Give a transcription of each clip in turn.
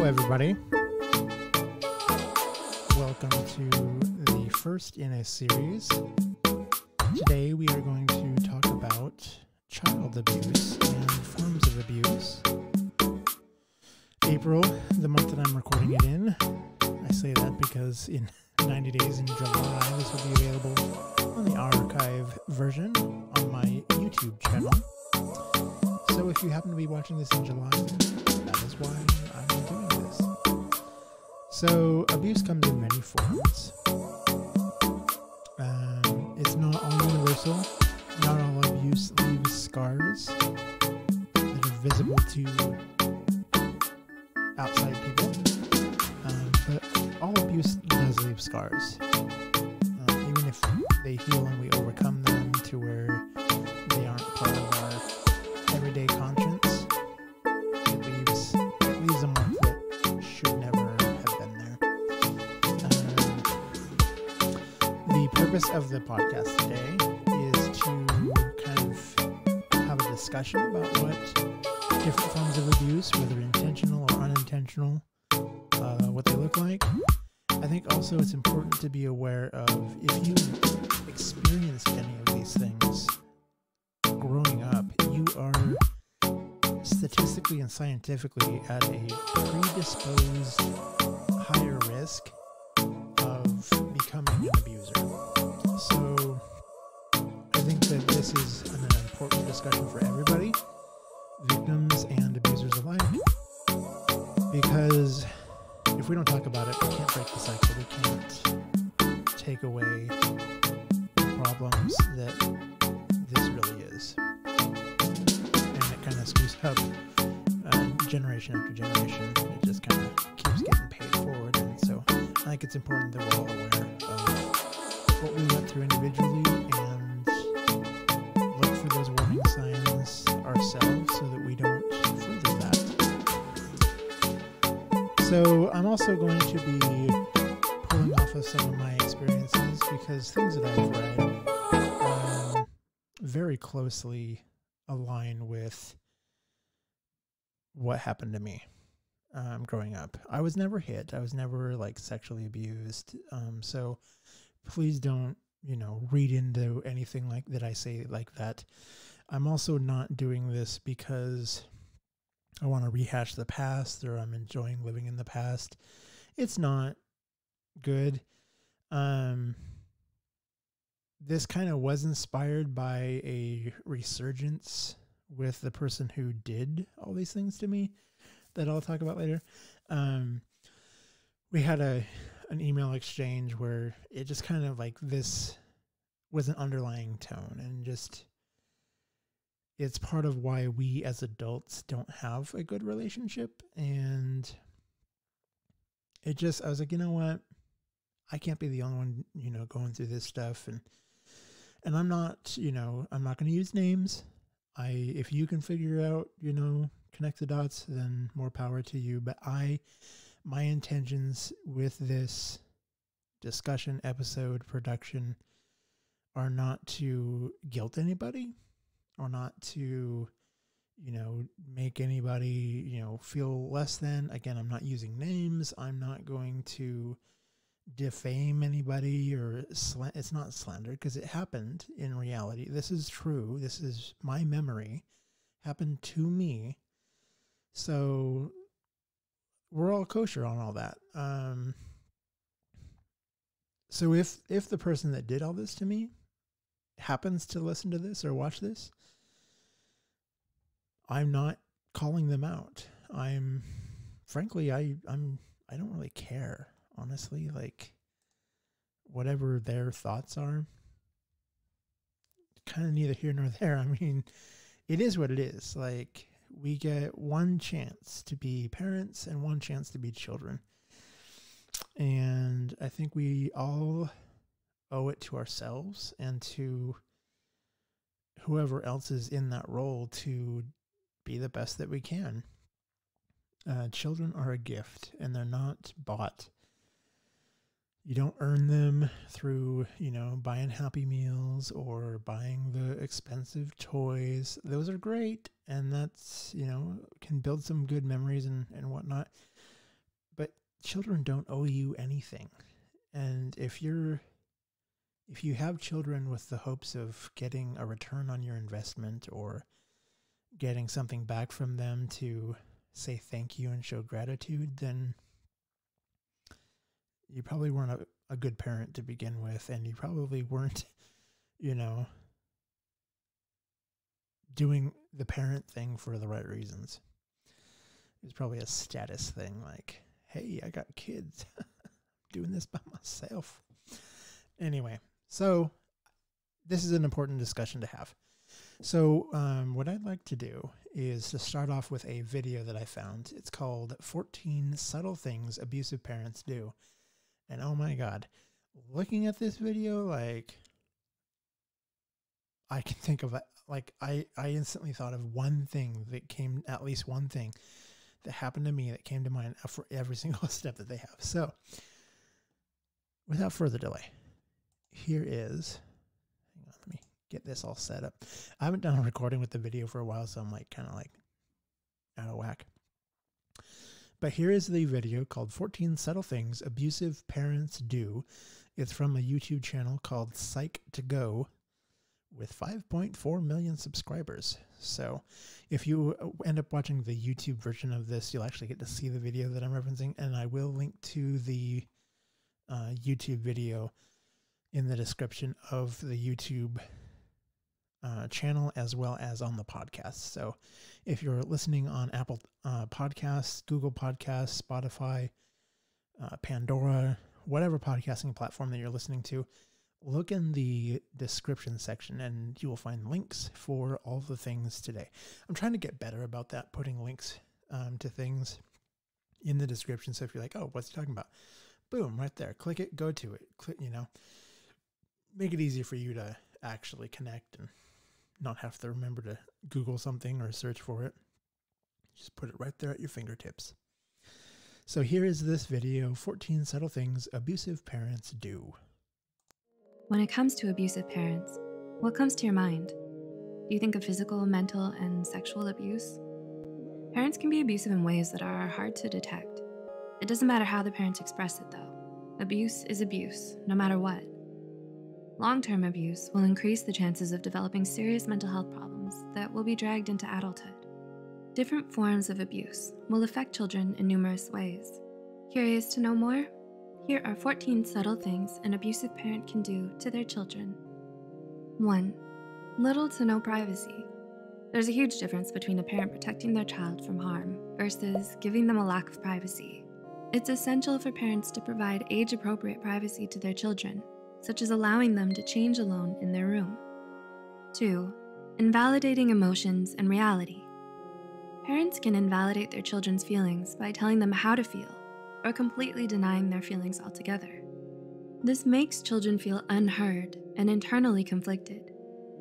everybody. Welcome to the first in a series. Today we are going to talk about child abuse and forms of abuse. April, the month that I'm recording it in, I say that because in 90 days in July, this will be available on the archive version on my YouTube channel. So if you happen to be watching this in July, that is why I'm doing this. So abuse comes in many forms. It's not all universal. Not all abuse leaves scars that are visible to outside people. But all abuse does leave scars. Even if they heal and we overcome them to where they aren't part of our everyday conscience, it leaves a mark that should never have been there. The purpose of the podcast today is to kind of have a discussion about what different forms of abuse, whether intentional or unintentional, what they look like. I think also it's important to be aware of if you experienced any of these things growing up, you are statistically and scientifically at a predisposed higher risk of becoming an abuser. So I think that this is an important discussion for everybody, victims and abusers alike, because if we don't talk about it, we can't break the cycle. We can't take away the problems that this really is. And it kind of screws up generation after generation. It just kind of keeps getting paid forward. And so I think it's important that we're all aware of what we went through individually and look for those warning signs ourselves so that we don't further that. So I'm also going to be pulling off of some of my experiences because things that I've read very closely align with what happened to me growing up. I was never hit. I was never like sexually abused. So please don't, read into anything like that I say like that. I'm also not doing this because I want to rehash the past or I'm enjoying living in the past. It's not good. This kind of was inspired by a resurgence with the person who did all these things to me that I'll talk about later. We had an email exchange where it just kind of like this was an underlying tone and just it's part of why we as adults don't have a good relationship. And it just, I was like, you know what? I can't be the only one, going through this stuff. And I'm not, I'm not going to use names. If you can figure out, connect the dots, then more power to you. But my intentions with this discussion, episode, production are not to guilt anybody or not to, make anybody, feel less than. Again, I'm not using names. I'm not going to defame anybody or it's not slander because it happened in reality. This is true. This is my memory. Happened to me. So we're all kosher on all that. So if the person that did all this to me happens to listen to this or watch this, I'm not calling them out. Frankly, I don't really care. Honestly, like whatever their thoughts are, kind of neither here nor there. I mean, it is what it is. Like we get one chance to be parents and one chance to be children. And I think we all owe it to ourselves and to whoever else is in that role to be the best that we can. Children are a gift and they're not bought. You don't earn them through, buying Happy Meals or buying the expensive toys. Those are great. And that's, can build some good memories and whatnot. children don't owe you anything. And if you have children with the hopes of getting a return on your investment or getting something back from them to say thank you and show gratitude, then you probably weren't a good parent to begin with, and you probably weren't, doing the parent thing for the right reasons. It was probably a status thing, like, hey, I got kids. Doing this by myself. Anyway, so this is an important discussion to have. So what I'd like to do is to start off with a video that I found. It's called 14 Subtle Things Abusive Parents Do. And oh my God, looking at this video, like, I can think of, like, I instantly thought of one thing that came, at least one thing that happened to me that came to mind for every single step that they have. So without further delay, here is, hang on, let me get this all set up. I haven't done a recording with the video for a while, so I'm like kind of like out of whack. But here is the video called 14 Subtle Things Abusive Parents Do. It's from a YouTube channel called Psych to Go with 5.4 million subscribers. So if you end up watching the YouTube version of this, you'll actually get to see the video that I'm referencing, and I will link to the YouTube video in the description of the YouTube channel as well as on the podcast. So if you're listening on Apple Podcasts, Google Podcasts, Spotify, Pandora, whatever podcasting platform that you're listening to, look in the description section and you will find links for all the things today. I'm trying to get better about that, putting links to things in the description. So if you're like, oh, what's he talking about? Boom, right there. Click it, go to it. Click, make it easy for you to actually connect and not have to remember to Google something or search for it. Just put it right there at your fingertips. So here is this video, 14 Subtle Things Abusive Parents Do. When it comes to abusive parents, what comes to your mind? Do you think of physical, mental, and sexual abuse? Parents can be abusive in ways that are hard to detect. It doesn't matter how the parents express it, though. Abuse is abuse, no matter what. Long-term abuse will increase the chances of developing serious mental health problems that will be dragged into adulthood. Different forms of abuse will affect children in numerous ways. Curious to know more? Here are 14 subtle things an abusive parent can do to their children. 1. Little to no privacy. There's a huge difference between a parent protecting their child from harm versus giving them a lack of privacy. It's essential for parents to provide age-appropriate privacy to their children, such as allowing them to change alone in their room. 2. Invalidating emotions and reality. Parents can invalidate their children's feelings by telling them how to feel or completely denying their feelings altogether. This makes children feel unheard and internally conflicted.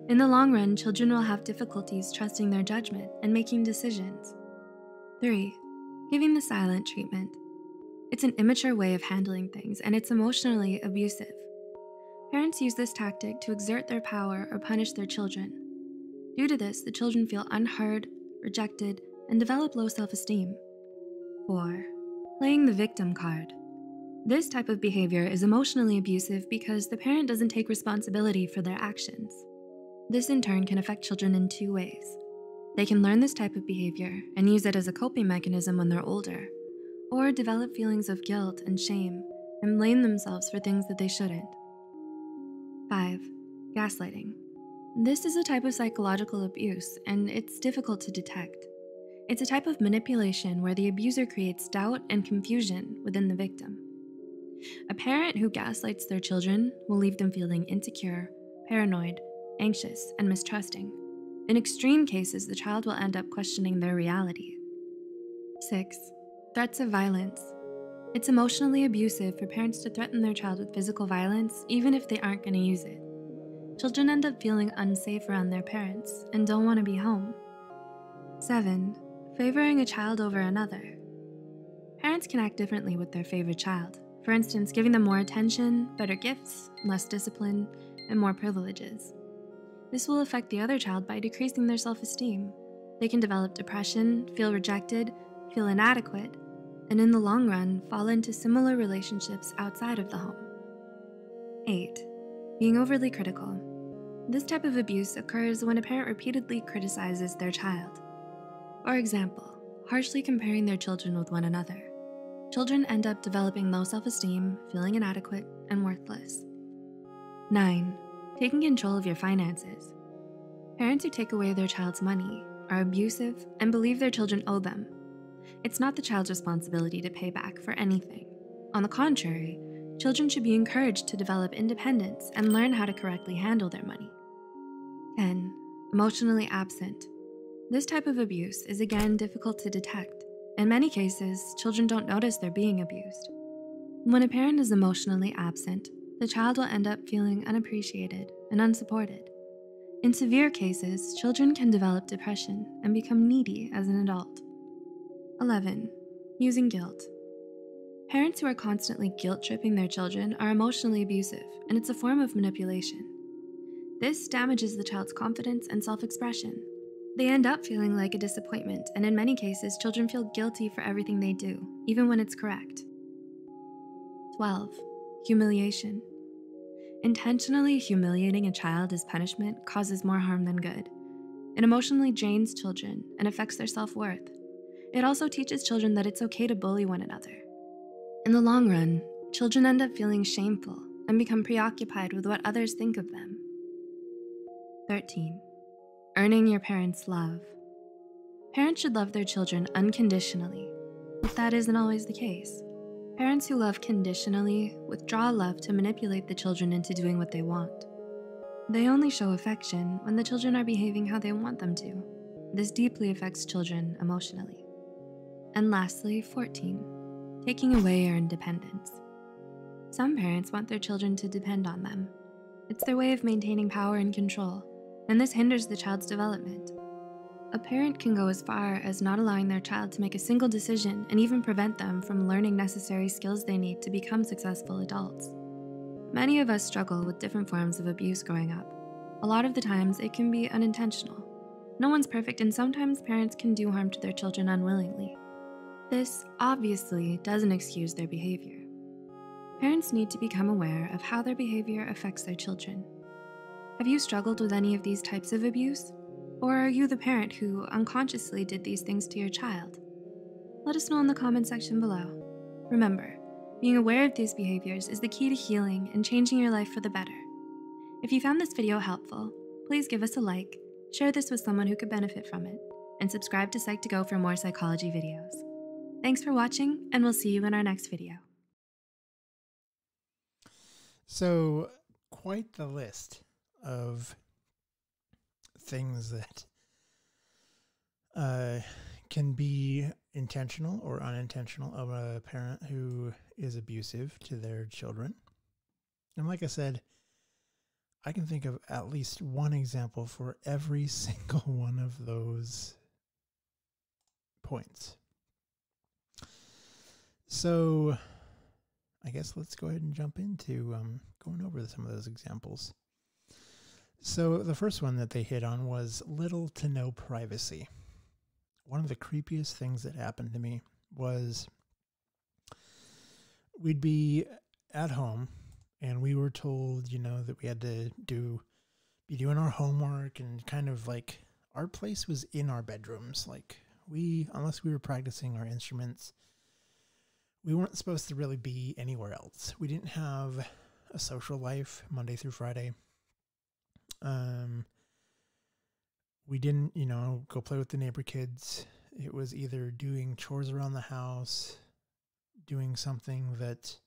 In the long run, children will have difficulties trusting their judgment and making decisions. 3. Giving the silent treatment. It's an immature way of handling things, and it's emotionally abusive. Parents use this tactic to exert their power or punish their children. Due to this, the children feel unheard, rejected, and develop low self-esteem. 4. Playing the victim card. This type of behavior is emotionally abusive because the parent doesn't take responsibility for their actions. This in turn can affect children in 2 ways. They can learn this type of behavior and use it as a coping mechanism when they're older, or develop feelings of guilt and shame and blame themselves for things that they shouldn't. 5. Gaslighting. This is a type of psychological abuse, and it's difficult to detect. It's a type of manipulation where the abuser creates doubt and confusion within the victim. A parent who gaslights their children will leave them feeling insecure, paranoid, anxious, and mistrusting. In extreme cases, the child will end up questioning their reality. 6. Threats of violence. It's emotionally abusive for parents to threaten their child with physical violence, even if they aren't going to use it. Children end up feeling unsafe around their parents and don't want to be home. 7. Favoring a child over another. Parents can act differently with their favorite child. For instance, giving them more attention, better gifts, less discipline, and more privileges. This will affect the other child by decreasing their self-esteem. They can develop depression, feel rejected, feel inadequate, and in the long run, fall into similar relationships outside of the home. 8. Being overly critical. This type of abuse occurs when a parent repeatedly criticizes their child. For example, harshly comparing their children with one another. Children end up developing low self-esteem, feeling inadequate, and worthless. 9. Taking control of your finances. Parents who take away their child's money are abusive and believe their children owe them. It's not the child's responsibility to pay back for anything. On the contrary, children should be encouraged to develop independence and learn how to correctly handle their money. 10. Emotionally absent. This type of abuse is again difficult to detect. In many cases, children don't notice they're being abused. When a parent is emotionally absent, the child will end up feeling unappreciated and unsupported. In severe cases, children can develop depression and become needy as an adult. 11. Using guilt. Parents who are constantly guilt-tripping their children are emotionally abusive, and it's a form of manipulation. This damages the child's confidence and self-expression. They end up feeling like a disappointment, and in many cases, children feel guilty for everything they do, even when it's correct. 12. Humiliation. Intentionally humiliating a child as punishment causes more harm than good. It emotionally drains children and affects their self-worth. It also teaches children that it's okay to bully one another. In the long run, children end up feeling shameful and become preoccupied with what others think of them. 13. Earning your parents' love. Parents should love their children unconditionally, but that isn't always the case. Parents who love conditionally withdraw love to manipulate the children into doing what they want. They only show affection when the children are behaving how they want them to. This deeply affects children emotionally. And lastly, 14. Taking away your independence. Some parents want their children to depend on them. It's their way of maintaining power and control, and this hinders the child's development. A parent can go as far as not allowing their child to make a single decision and even prevent them from learning necessary skills they need to become successful adults. Many of us struggle with different forms of abuse growing up. A lot of the times, it can be unintentional. No one's perfect, and sometimes parents can do harm to their children unwillingly. This obviously doesn't excuse their behavior. Parents need to become aware of how their behavior affects their children. Have you struggled with any of these types of abuse? Or are you the parent who unconsciously did these things to your child? Let us know in the comment section below. Remember, being aware of these behaviors is the key to healing and changing your life for the better. If you found this video helpful, please give us a like, share this with someone who could benefit from it, and subscribe to Psych2Go for more psychology videos. Thanks for watching, and we'll see you in our next video. So, quite the list of things that can be intentional or unintentional of a parent who is abusive to their children. And like I said, I can think of at least one example for every single one of those points. So I guess let's go ahead and jump into going over some of those examples. So the first one that they hit on was little to no privacy. One of the creepiest things that happened to me was we'd be at home and we were told, that we had to be doing our homework, and kind of like our place was in our bedrooms. Like unless we were practicing our instruments, we weren't supposed to really be anywhere else. We didn't have a social life Monday through Friday. We didn't, go play with the neighbor kids. It was either doing chores around the house, doing something that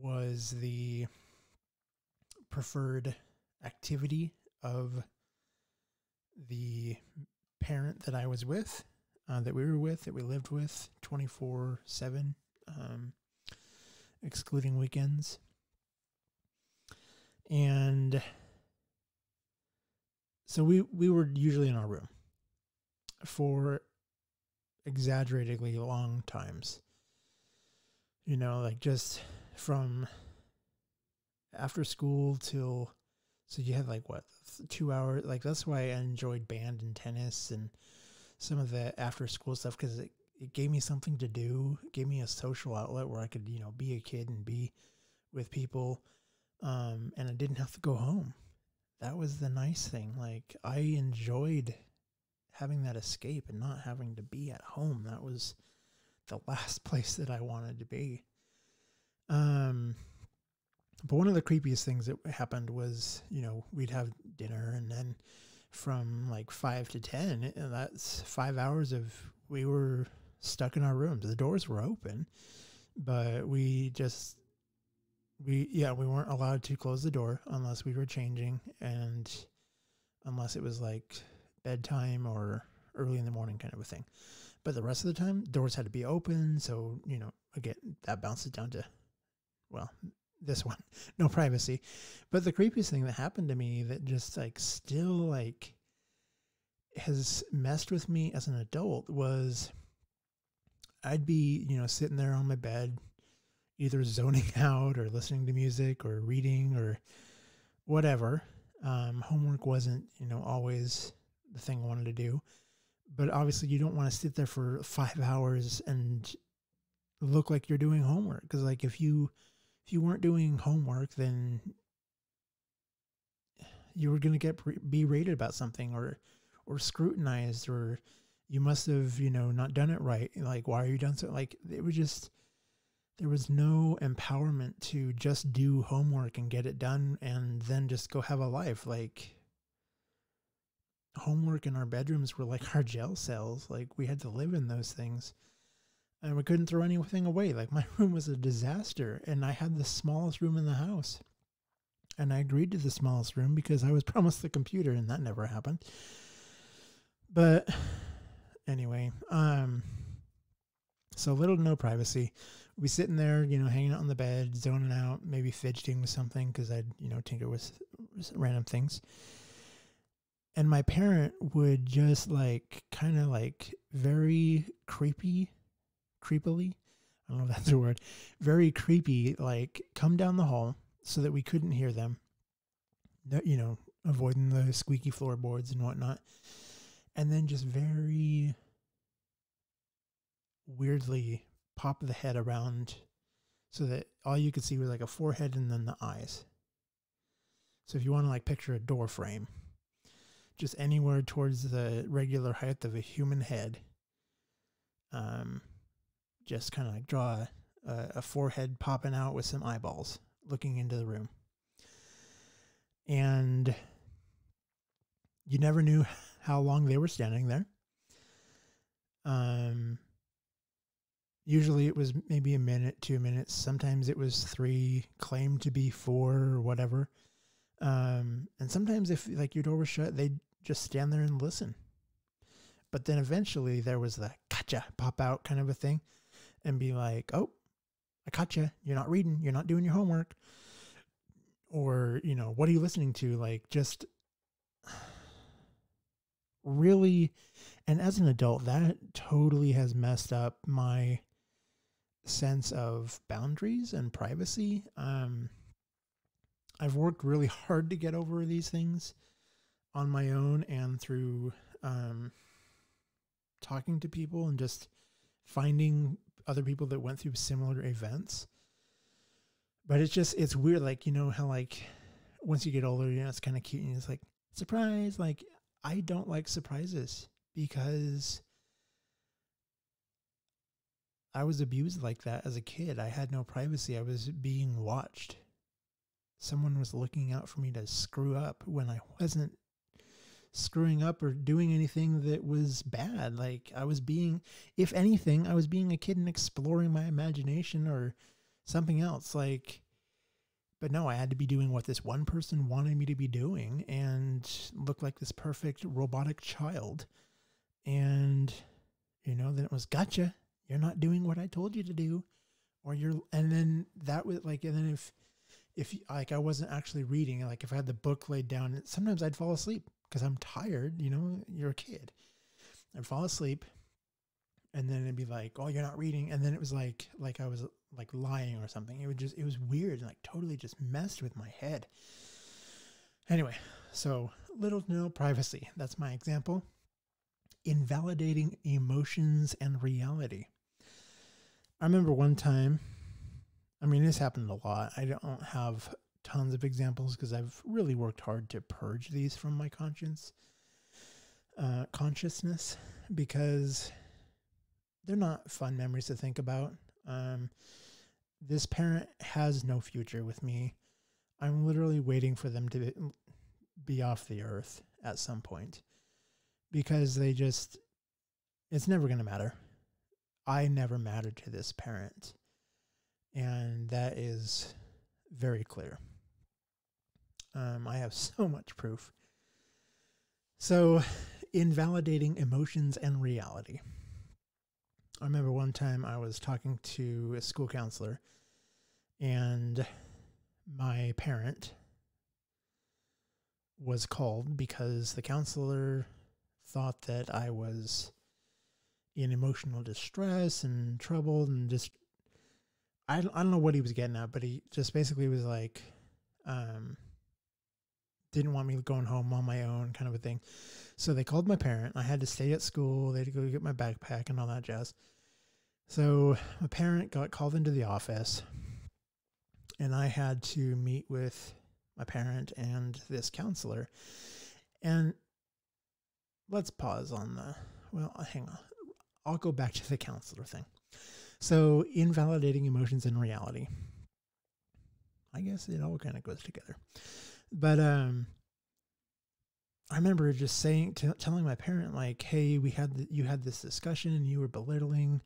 was the preferred activity of the parent that I was with, that we lived with 24/7, excluding weekends. And so we were usually in our room for exaggeratedly long times. Like just from after school till, so you had 2 hours. Like that's why I enjoyed band and tennis and some of the after school stuff, because it gave me something to do. It gave me a social outlet where I could, be a kid and be with people. And I didn't have to go home. That was the nice thing. Like, I enjoyed having that escape and not having to be at home. That was the last place that I wanted to be. But one of the creepiest things that happened was, we'd have dinner, and then from like 5 to 10, that's 5 hours of, we were stuck in our rooms. The doors were open, but we weren't allowed to close the door unless we were changing, and unless it was like bedtime or early in the morning kind of a thing. But the rest of the time, doors had to be open. So, again, that bounces down to, well, this one, no privacy. But the creepiest thing that happened to me that just like still like has messed with me as an adult was I'd be, sitting there on my bed, either zoning out or listening to music or reading or whatever. Homework wasn't, always the thing I wanted to do. But obviously you don't want to sit there for 5 hours and look like you're doing homework. Because like if you weren't doing homework, then you were going to get be rated about something or scrutinized, or you must have, not done it right. Like, why are you done so? Like, it was just, there was no empowerment to just do homework and get it done and then just go have a life. Like, homework in our bedrooms were like our jail cells. Like, we had to live in those things. And we couldn't throw anything away. Like, my room was a disaster, and I had the smallest room in the house. And I agreed to the smallest room because I was promised the computer, and that never happened. But anyway, so little to no privacy. We'd be sitting there, hanging out on the bed, zoning out, maybe fidgeting with something because I'd, tinker with random things. And my parent would just like, kind of like very creepily, I don't know if that's a word, very creepy, like come down the hall so that we couldn't hear them, avoiding the squeaky floorboards and whatnot. And then just very weirdly pop the head around so that all you could see was like a forehead and then the eyes. So if you want to like picture a door frame, just anywhere towards the regular height of a human head, just kind of like draw a forehead popping out with some eyeballs looking into the room. And you never knew how long they were standing there. Usually it was maybe a minute, 2 minutes. Sometimes it was 3, claimed to be 4 or whatever. And sometimes if like your door was shut, they'd just stand there and listen. But then eventually there was the gotcha pop out kind of a thing and be like, oh, I caught you. You're not reading. You're not doing your homework. Or, what are you listening to? Like, just really, and as an adult, that totally has messed up my sense of boundaries and privacy. I've worked really hard to get over these things on my own and through talking to people and just finding other people that went through similar events. But it's weird, like, how like once you get older, it's kind of cute and it's like, surprise. Like, I don't like surprises because I was abused like that as a kid. I had no privacy. I was being watched. Someone was looking out for me to screw up when I wasn't screwing up or doing anything that was bad. Like, I was being, if anything, I was being a kid and exploring my imagination or something else. Like, but no, I had to be doing what this one person wanted me to be doing and look like this perfect robotic child. And, then it was, gotcha. You're not doing what I told you to do. Or and then that was like, and then if like I wasn't actually reading, like if I had the book laid down, sometimes I'd fall asleep because I'm tired, you're a kid. I'd fall asleep and then it'd be like, oh, you're not reading. And then it was like I was like lying or something. It was weird and like totally just messed with my head. Anyway, so little to no privacy. That's my example. invalidating emotions and reality. I remember one time, I mean, this happened a lot. I don't have tons of examples because I've really worked hard to purge these from my consciousness, because they're not fun memories to think about. This parent has no future with me. I'm literally waiting for them to be off the earth at some point, because it's never going to matter. I never mattered to this parent, and that is very clear. I have so much proof. So, invalidating emotions and reality. I remember one time I was talking to a school counselor, and my parent was called because the counselor thought that I was in emotional distress and troubled, and just I don't know what he was getting at, but he just basically was like, didn't want me going home on my own, kind of a thing. So they called my parent. I had to stay at school. They had to go get my backpack and all that jazz. So my parent got called into the office, and I had to meet with my parent and this counselor. And let's pause on hang on. I'll go back to the counselor thing. So, invalidating emotions and reality. I guess it all kind of goes together. But I remember just telling my parent, like, "Hey, you had this discussion, and you were belittling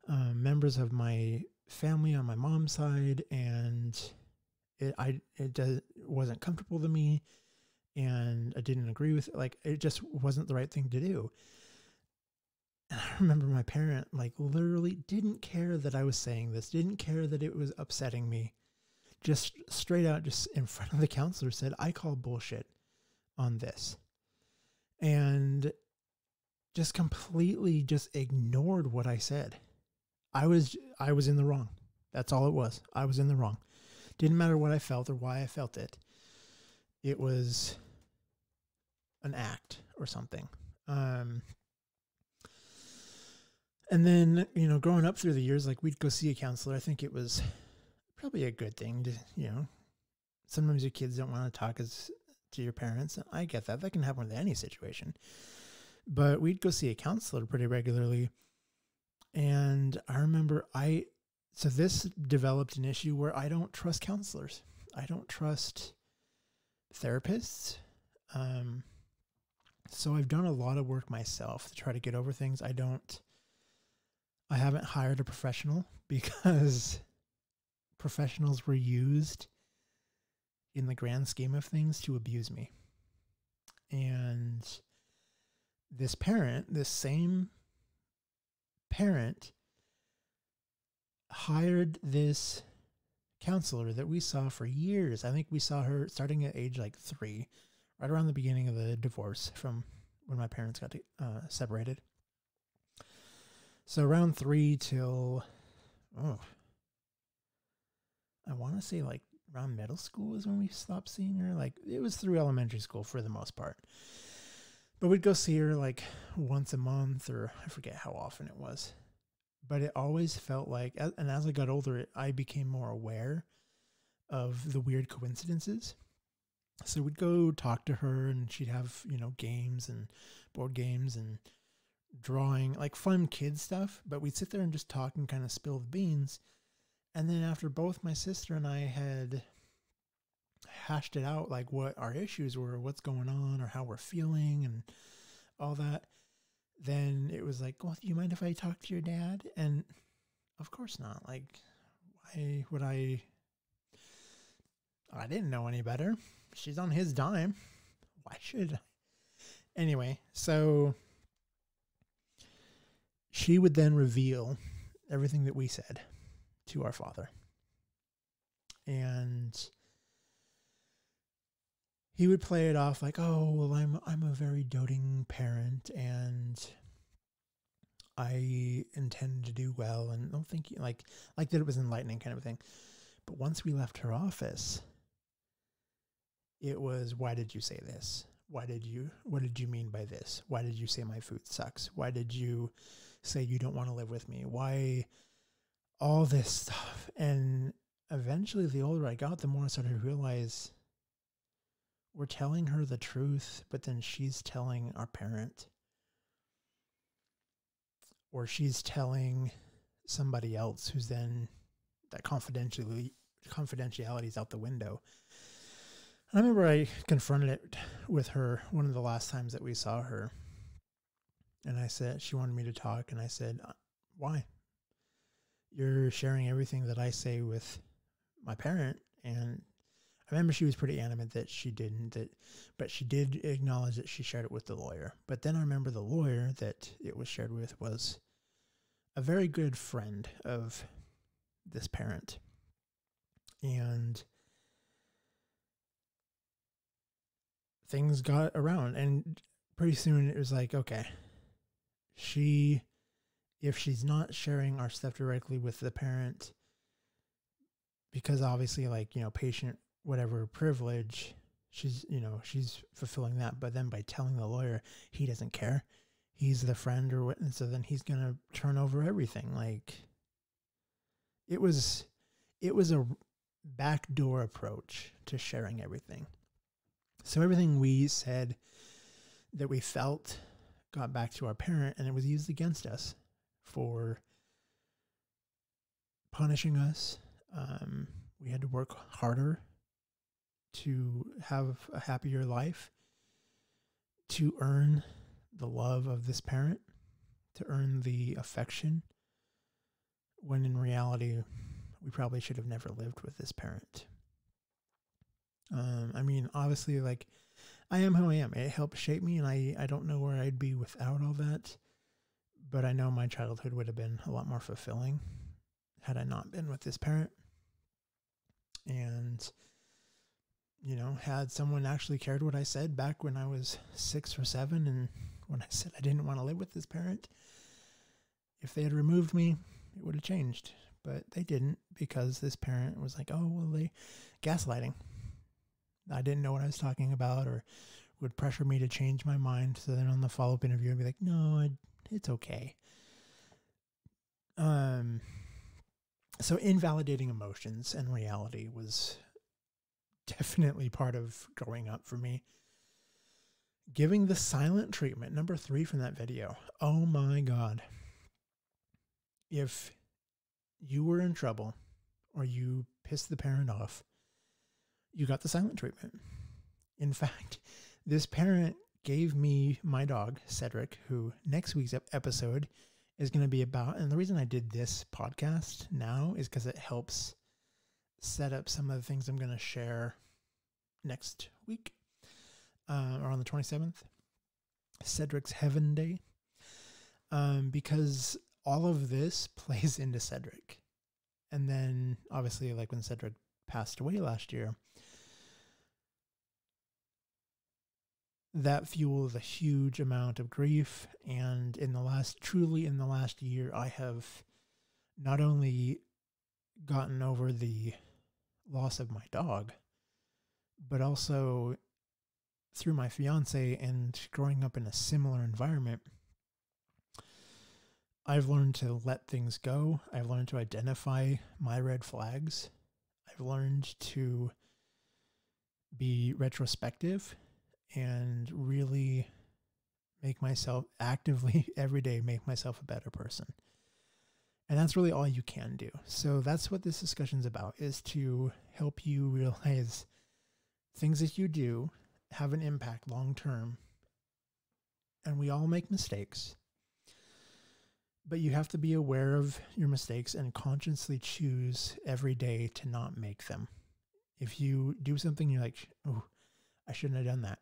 members of my family on my mom's side, and it wasn't comfortable to me, and I didn't agree with it. Like, it just wasn't the right thing to do." And I remember my parent, like, literally didn't care that I was saying this, didn't care that it was upsetting me. Just straight out, just in front of the counselor, said, "I call bullshit on this." And just completely just ignored what I said. I was in the wrong. That's all it was. I was in the wrong. Didn't matter what I felt or why I felt it. It was an act or something. And then, growing up through the years, like, we'd go see a counselor. I think it was probably a good thing to, sometimes your kids don't want to talk to your parents. And I get that. That can happen with any situation. But we'd go see a counselor pretty regularly. And I remember so this developed an issue where I don't trust counselors. I don't trust therapists. So I've done a lot of work myself to try to get over things. I haven't hired a professional because professionals were used in the grand scheme of things to abuse me. And this same parent, hired this counselor that we saw for years. I think we saw her starting at age like 3, right around the beginning of the divorce from when my parents got separated. So around 3 till, I want to say like around middle school is when we stopped seeing her. Like, it was through elementary school for the most part. But we'd go see her like once a month, or I forget how often it was. But it always felt like, and as I got older, I became more aware of the weird coincidences. So we'd go talk to her, and she'd have, games and board games and drawing, like fun kid stuff. But we'd sit there and just talk and kind of spill the beans. And then after both my sister and I had hashed it out, like what our issues were, what's going on, or how we're feeling and all that, then it was like, "Well, do you mind if I talk to your dad?" And of course not. Like, why would I didn't know any better. She's on his dime. Why should I? Anyway, so she would then reveal everything that we said to our father. And he would play it off like, "Oh, well, I'm a very doting parent, and I intend to do well, and don't think like that it was enlightening," kind of a thing. But once we left her office, it was, "Why did you say this? what did you mean by this? Why did you say my food sucks? Why did you say you don't want to live with me? Why all this stuff? And eventually, the older I got, the more I started to realize we're telling her the truth, but then she's telling our parent, or she's telling somebody else who's then that confidentiality is out the window. And I remember I confronted it with her one of the last times that we saw her. And I said, she wanted me to talk. And I said, why? You're sharing everything that I say with my parent. And I remember she was pretty adamant that she didn't, but she did acknowledge that she shared it with the lawyer. But then I remember the lawyer that it was shared with was a very good friend of this parent. And things got around, and pretty soon it was like, okay, if she's not sharing our stuff directly with the parent, because obviously, like, patient, whatever privilege, she's fulfilling that. But then by telling the lawyer, he doesn't care. He's the friend or witness, so then he's going to turn over everything. Like, it was a backdoor approach to sharing everything. So everything we said that we felt got back to our parent, and it was used against us for punishing us. We had to work harder to have a happier life, to earn the love of this parent, to earn the affection, when in reality, we probably should have never lived with this parent. I mean, obviously, like, I am who I am. It helped shape me, and I don't know where I'd be without all that. But I know my childhood would have been a lot more fulfilling had I not been with this parent. And, had someone actually cared what I said back when I was 6 or 7, and when I said I didn't want to live with this parent, if they had removed me, it would have changed. But they didn't, because this parent was like, oh, well, gaslighting. I didn't know what I was talking about, or would pressure me to change my mind. So then on the follow-up interview, I'd be like, no, it's okay. So invalidating emotions and reality was definitely part of growing up for me. Giving the silent treatment, number 3 from that video. Oh my God. If you were in trouble or you pissed the parent off, you got the silent treatment. In fact, this parent gave me my dog, Cedric, who next week's episode is going to be about. And the reason I did this podcast now is because it helps set up some of the things I'm going to share next week, or on the 27th, Cedric's Heaven Day, because all of this plays into Cedric. And then obviously, like, when Cedric passed away last year, that fueled a huge amount of grief. And truly in the last year, I have not only gotten over the loss of my dog, but also through my fiance and growing up in a similar environment, I've learned to let things go. I've learned to identify my red flags. I've learned to be retrospective and really actively every day make myself a better person. And that's really all you can do. So that's what this discussion's about, is to help you realize things that you do have an impact long term. And we all make mistakes. But you have to be aware of your mistakes and consciously choose every day to not make them. If you do something, you're like, oh, I shouldn't have done that,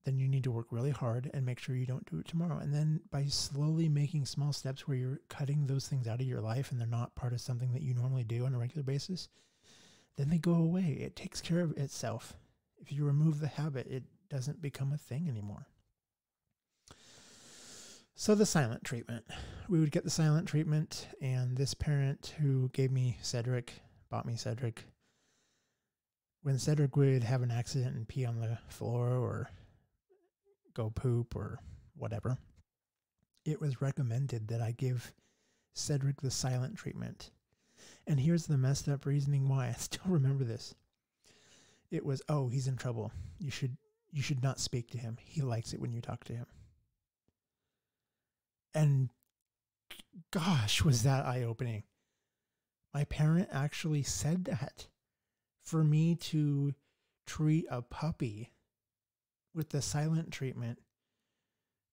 then you need to work really hard and make sure you don't do it tomorrow. And then by slowly making small steps where you're cutting those things out of your life and they're not part of something that you normally do on a regular basis, then they go away. It takes care of itself. If you remove the habit, it doesn't become a thing anymore. So the silent treatment. We would get the silent treatment, and this parent who gave me Cedric, bought me Cedric, when Cedric would have an accident and pee on the floor or go poop or whatever, it was recommended that I give Cedric the silent treatment. And here's the messed up reasoning why. I still remember this. It was, oh, he's in trouble. You should not speak to him. He likes it when you talk to him. And gosh, was that eye-opening. My parent actually said that for me to treat a puppy with the silent treatment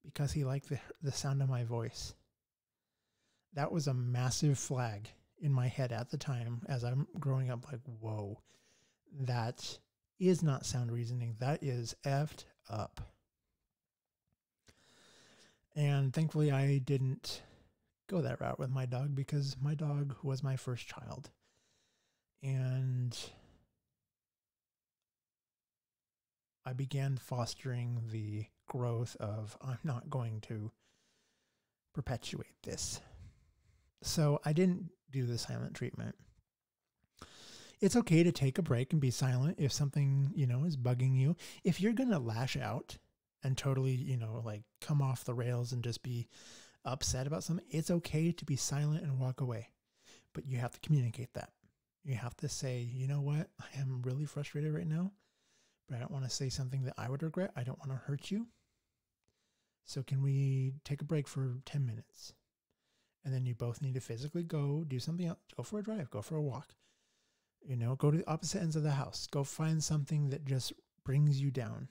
because he liked the sound of my voice. That was a massive flag in my head at the time as I'm growing up, like, whoa, that is not sound reasoning. That is effed up. And thankfully I didn't go that route with my dog because my dog was my first child. And I began fostering the growth of, I'm not going to perpetuate this. So I didn't do the silent treatment. It's okay to take a break and be silent if something, is bugging you. If you're going to lash out and totally, like come off the rails and just be upset about something, it's okay to be silent and walk away. But you have to communicate that. You have to say, you know what, I am really frustrated right now, but I don't want to say something that I would regret. I don't want to hurt you. So can we take a break for 10 minutes? And then you both need to physically go do something else. Go for a drive, go for a walk. Go to the opposite ends of the house. Go find something that just brings you down.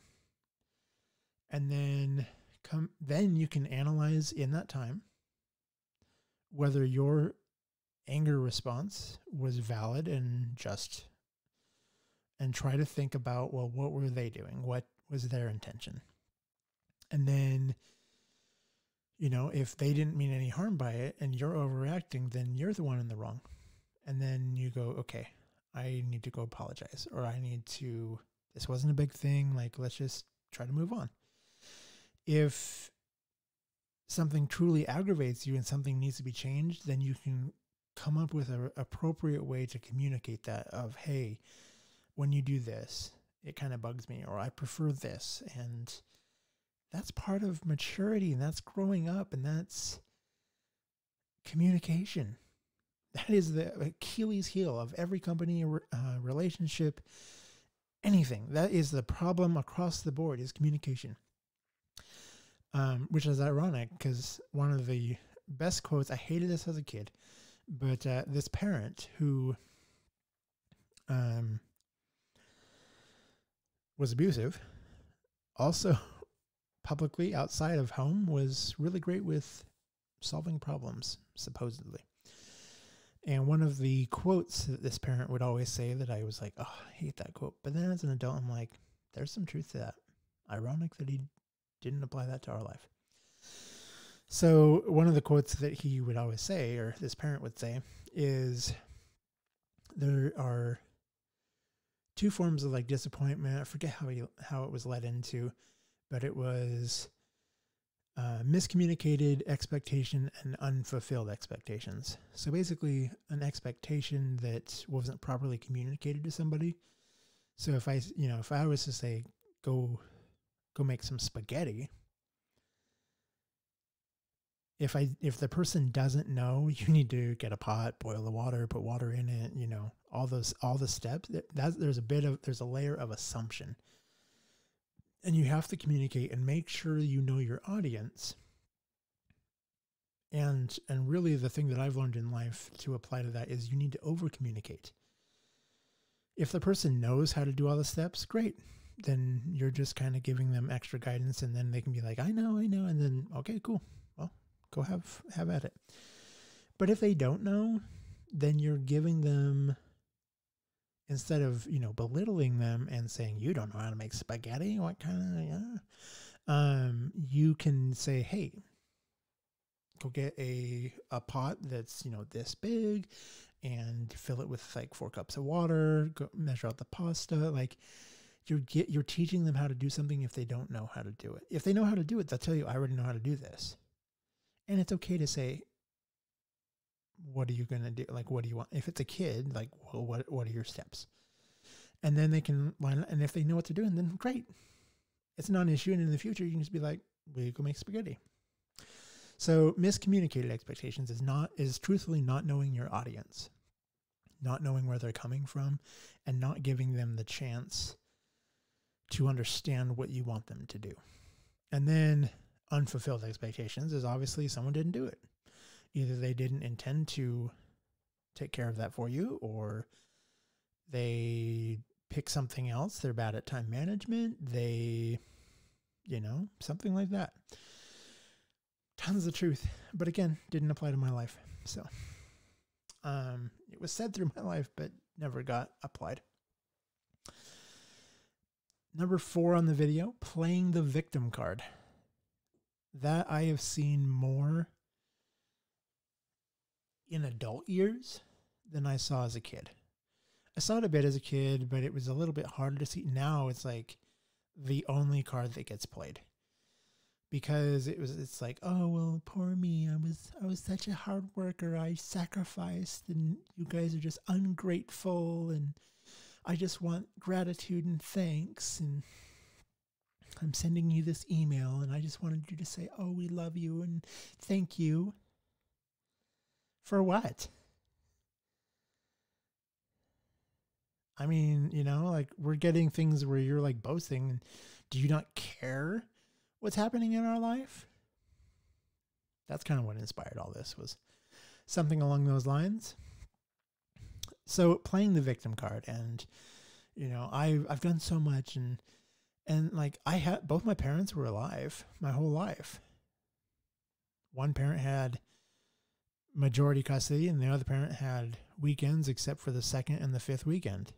And then you can analyze in that time whether your anger response was valid and just, and try to think about, well, what were they doing? What was their intention? And then, if they didn't mean any harm by it and you're overreacting, then you're the one in the wrong. And then you go, okay, I need to go apologize, or this wasn't a big thing. Like, let's just try to move on. If something truly aggravates you and something needs to be changed, then you can come up with an appropriate way to communicate that of, hey, when you do this, it kind of bugs me, or I prefer this. And that's part of maturity, and that's growing up, and that's communication. That is the Achilles heel of every company, relationship, anything. That is the problem across the board, is communication. Which is ironic because one of the best quotes, I hated this as a kid, but this parent who was abusive, also publicly outside of home was really great with solving problems, supposedly. And one of the quotes that this parent would always say that I was like, oh, I hate that quote. But then as an adult, I'm like, there's some truth to that. Ironic that he didn't apply that to our life. So one of the quotes that he would always say, or this parent would say, is there are two forms of like disappointment. I forget how it was led into, but it was miscommunicated expectation and unfulfilled expectations. So basically an expectation that wasn't properly communicated to somebody. So if I was to say, go make some spaghetti, if the person doesn't know, you need to get a pot, boil the water, put water in it, all the steps, there's a layer of assumption. And you have to communicate and make sure you know your audience. And really the thing that I've learned in life to apply to that is you need to over communicate. If the person knows how to do all the steps, great. Then you're just kind of giving them extra guidance, and then they can be like, I know. And then, okay, cool. Well, go have at it. But if they don't know, then you're giving them, instead of, belittling them and saying, you don't know how to make spaghetti, what kind of, you can say, hey, go get a pot that's, this big, and fill it with like 4 cups of water, go measure out the pasta. Like, you're teaching them how to do something if they don't know how to do it. If they know how to do it, they'll tell you, I already know how to do this. And it's okay to say, what are you going to do? Like, what do you want? If it's a kid, like, well, what are your steps? And then they can line, and if they know what they're doing, then great. It's not an issue. And in the future, you can just be like, we go make spaghetti. So miscommunicated expectations is truthfully not knowing your audience, not knowing where they're coming from, and not giving them the chance to understand what you want them to do. And then unfulfilled expectations is obviously someone didn't do it. Either they didn't intend to take care of that for you, or they pick something else. They're bad at time management. They, something like that. Tons of truth. But again, didn't apply to my life. So it was said through my life, but never got applied. Number 4 on the video, playing the victim card. That I have seen more in adult years than I saw as a kid. I saw it a bit as a kid, but it was a little bit harder to see. Now it's like the only card that gets played, because it's like, oh, well, poor me. I was such a hard worker. I sacrificed, and you guys are just ungrateful, and I just want gratitude and thanks, and I'm sending you this email, and I just wanted you to say, oh, we love you and thank you. For what? I mean, like, we're getting things where you're like boasting, and do you not care what's happening in our life? That's kind of what inspired all this, was something along those lines. So playing the victim card, and I've done so much, and like, I had both my parents were alive my whole life. One parent had majority custody, and the other parent had weekends, except for the second and the fifth weekend.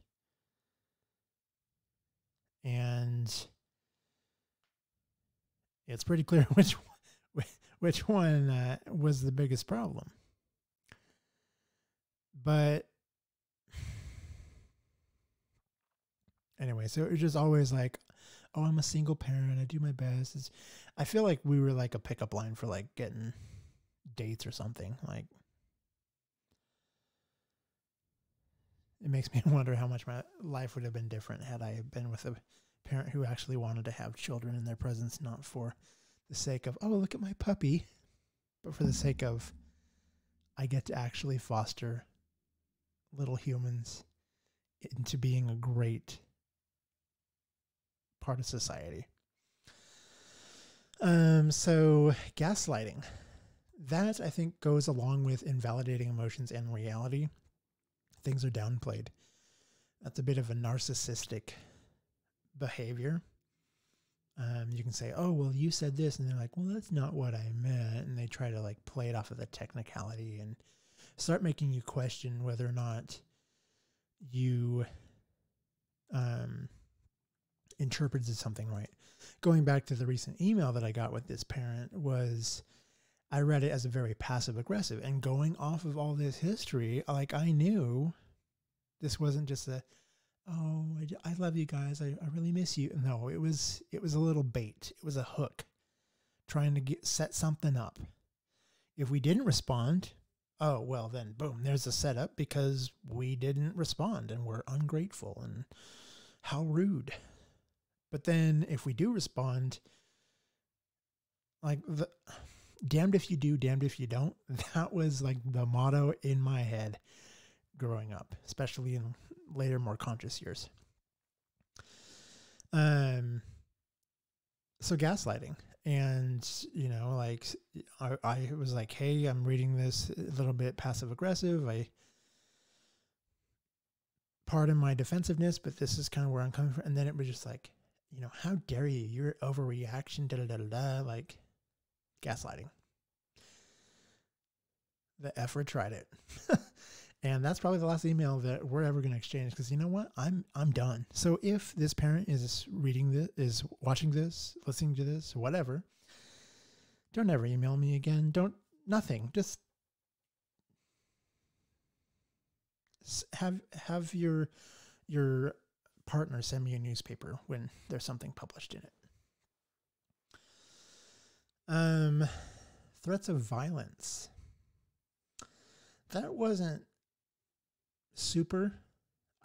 And it's pretty clear which one was the biggest problem. But anyway, so it was just always like, oh, I'm a single parent. I do my best. I feel like we were like a pickup line for like getting dates or something. Like, it makes me wonder how much my life would have been different had I been with a parent who actually wanted to have children in their presence, not for the sake of, oh, look at my puppy, but for the sake of, I get to actually foster little humans into being a great part of society. So gaslighting, that I think goes along with invalidating emotions and reality. Things are downplayed. That's a bit of a narcissistic behavior. You can say, oh, well, you said this, and they're like, well, that's not what I meant. And they try to like play it off of the technicality and start making you question whether or not you interpreted something right. Going back to the recent email that I got with this parent, was I read it as a very passive aggressive, and going off of all this history, like, I knew this wasn't just a, oh, I love you guys, I really miss you. No, it was a little bait. It was a hook trying to set something up. If we didn't respond, oh, well, then boom, there's a setup because we didn't respond and we're ungrateful and how rude. But then if we do respond, like, the damned if you do, damned if you don't, that was like the motto in my head growing up, especially in later, more conscious years. So gaslighting, and like, I was like, hey, I'm reading this a little bit passive aggressive. Pardon my defensiveness, but this is kind of where I'm coming from. And then it was just like, how dare you? Your overreaction, da da da da, like, gaslighting. The Everett tried it. And that's probably the last email that we're ever going to exchange, because you know what? I'm done. So if this parent is reading this, is watching this, listening to this, whatever, don't ever email me again. Nothing. Just have your partner send me a newspaper when there's something published in it. Threats of violence. That wasn't super.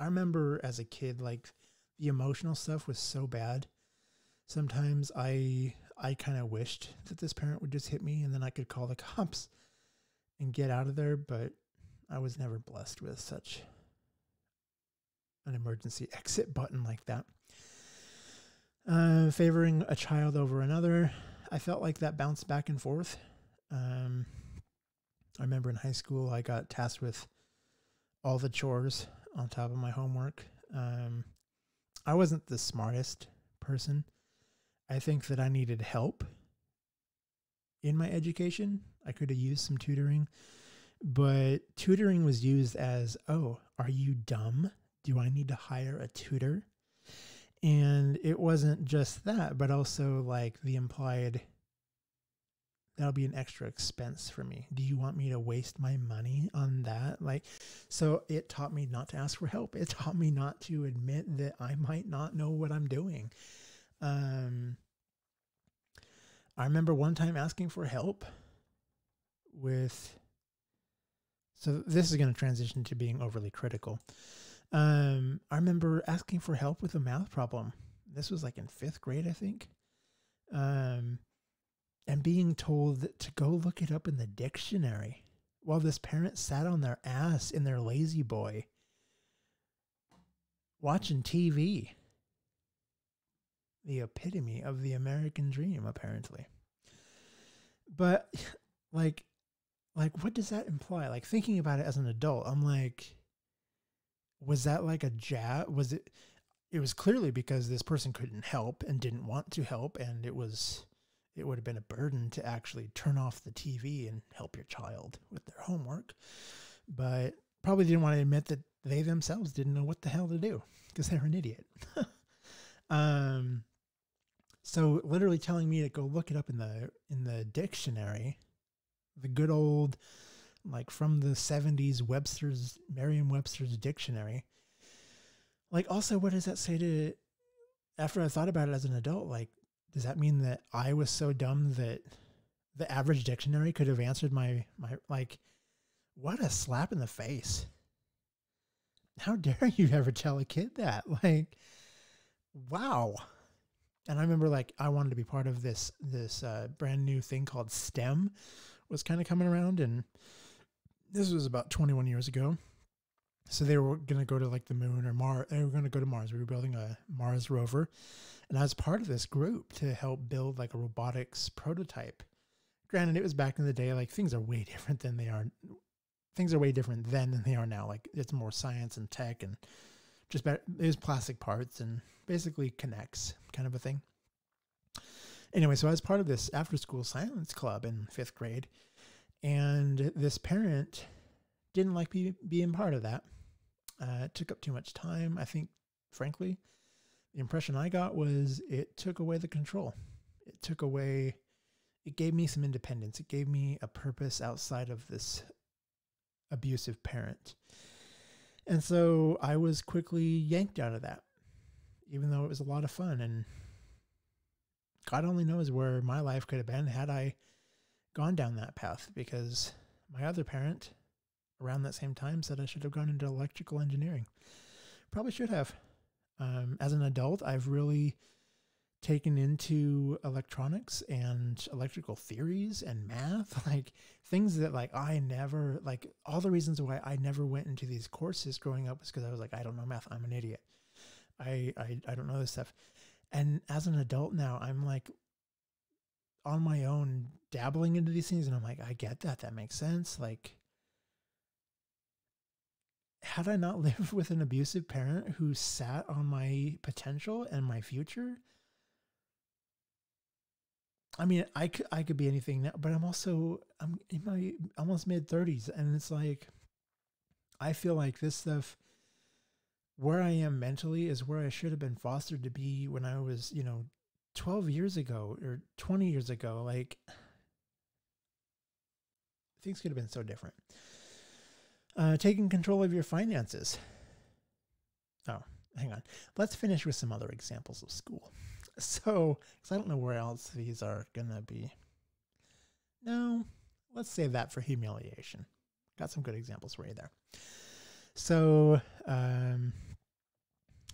I remember as a kid, like the emotional stuff was so bad. Sometimes I kind of wished that this parent would just hit me and then I could call the cops and get out of there, but I was never blessed with such an emergency exit button like that. Favoring a child over another, I felt like that bounced back and forth. I remember in high school, I got tasked with all the chores on top of my homework. I wasn't the smartest person. I think that I needed help in my education. I could have used some tutoring, but tutoring was used as, oh, are you dumb? Do I need to hire a tutor? And it wasn't just that, but also like the implied, that'll be an extra expense for me. Do you want me to waste my money on that? Like, so it taught me not to ask for help. It taught me not to admit that I might not know what I'm doing. I remember one time asking for help with, so this is going to transition to being overly critical. I remember asking for help with a math problem. This was like in 5th grade, I think. And being told to go look it up in the dictionary while this parent sat on their ass in their lazy boy watching TV. The epitome of the American dream, apparently. But like what does that imply? Like thinking about it as an adult, I'm like, was that like a jab? Was it? It was clearly because this person couldn't help and didn't want to help, and it would have been a burden to actually turn off the TV and help your child with their homework, but probably didn't want to admit that they themselves didn't know what the hell to do because they're an idiot. So literally telling me to go look it up in the dictionary, the good old, like from the 70s Merriam-Webster's dictionary. Like also, what does that say to, after I thought about it as an adult, like, does that mean that I was so dumb that the average dictionary could have answered my, like, what a slap in the face. How dare you ever tell a kid that? Like, wow. And I remember like I wanted to be part of this brand new thing called STEM was kind of coming around, and this was about 21 years ago. So they were going to go to like the moon or Mars. They were going to go to Mars. We were building a Mars rover, and I was part of this group to help build like a robotics prototype. Granted, it was back in the day. Like things are way different than they are. Things are way different then than they are now. Like it's more science and tech and just better. It was plastic parts and basically connects kind of a thing. Anyway, so I was part of this after school science club in 5th grade, and this parent didn't like me being part of that. It took up too much time. I think, frankly, the impression I got was it took away the control. It gave me some independence. It gave me a purpose outside of this abusive parent. And so I was quickly yanked out of that, even though it was a lot of fun. And God only knows where my life could have been had I gone down that path, because my other parent around that same time said I should have gone into electrical engineering. Probably should have. As an adult, I've really taken into electronics and electrical theories and math, like things that like I never, like all the reasons why I never went into these courses growing up was because I was like, I don't know math. I'm an idiot. I don't know this stuff. And as an adult now, I'm like on my own dabbling into these things, and I'm like, I get that. That makes sense. Like, had I not lived with an abusive parent who sat on my potential and my future, I mean, I could be anything now, but I'm in my almost mid-30s, and it's like, I feel like this stuff, where I am mentally is where I should have been fostered to be when I was, 12 years ago or 20 years ago. Like, things could have been so different. Taking control of your finances. Oh, hang on. Let's finish with some other examples of school. So, because I don't know where else these are going to be. No, let's save that for humiliation. Got some good examples for you there. So,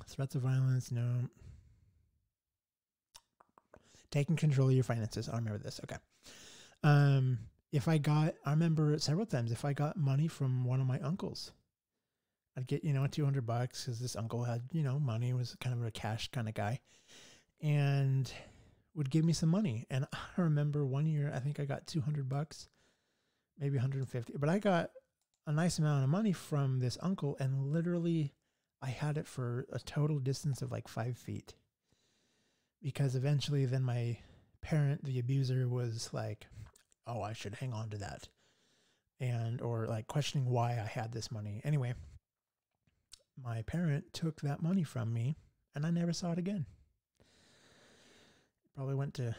Threats of violence, no. Taking control of your finances. I remember this. Okay. I remember several times if I got money from one of my uncles, I'd get, $200 because this uncle had, money, was kind of a cash kind of guy, and would give me some money. And I remember one year, I think I got $200, maybe 150, but I got a nice amount of money from this uncle, and literally I had it for a total distance of like 5 feet. Because eventually then my parent, the abuser, was like, oh, I should hang on to that. Or like questioning why I had this money. Anyway, my parent took that money from me and I never saw it again. Probably went to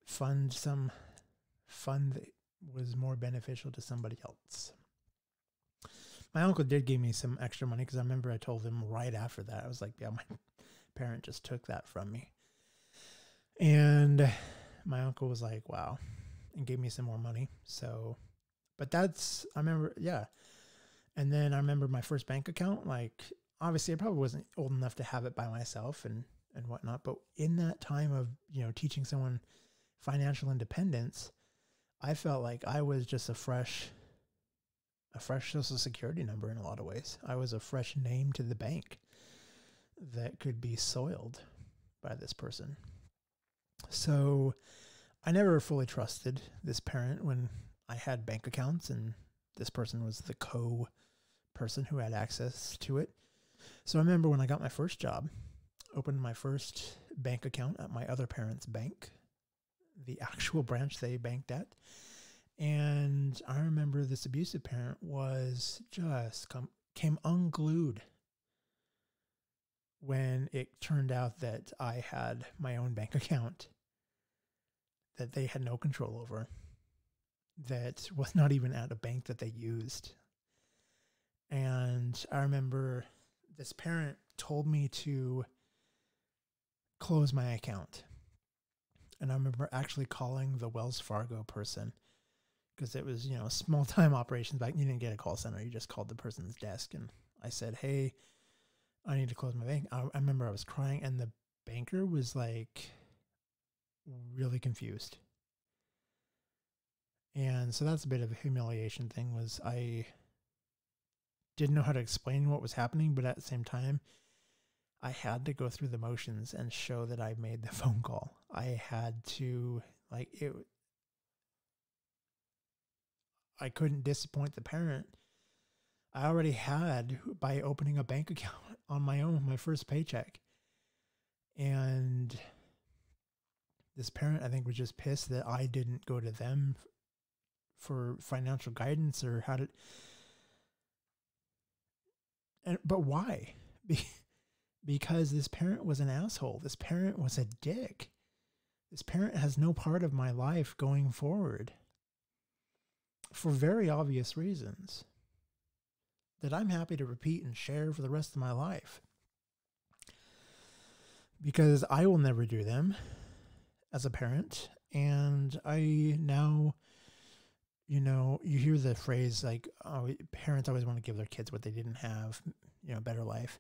fund some fund that was more beneficial to somebody else. My uncle did give me some extra money because I remember I told him right after that, I was like, yeah, my parent just took that from me. And my uncle was like, wow, and gave me some more money. So, but I remember, yeah. And then I remember my first bank account, like, obviously I probably wasn't old enough to have it by myself and whatnot. But in that time of, teaching someone financial independence, I felt like I was just a fresh social security number in a lot of ways. I was a fresh name to the bank that could be soiled by this person. So I never fully trusted this parent when I had bank accounts, and this person was the person who had access to it. So I remember when I got my first job, opened my first bank account at my other parent's bank, the actual branch they banked at. And I remember this abusive parent was just came unglued when it turned out that I had my own bank account that they had no control over, that was not even at a bank that they used. And I remember this parent told me to close my account. And I remember actually calling the Wells Fargo person, because it was, small time operations back. You didn't get a call center. You just called the person's desk. And I said, hey, I need to close my bank. I remember I was crying, and the banker was like really confused. And so that's a bit of a humiliation thing, was I didn't know how to explain what was happening, but at the same time, I had to go through the motions and show that I made the phone call. I had to, I couldn't disappoint the parent. I already had, by opening a bank account on my own, my first paycheck. And this parent, I think, was just pissed that I didn't go to them for financial guidance or how to. But why? Because this parent was an asshole. This parent was a dick. This parent has no part of my life going forward for very obvious reasons that I'm happy to repeat and share for the rest of my life, because I will never do them as a parent. And I now, you hear the phrase like, oh, parents always want to give their kids what they didn't have, a better life.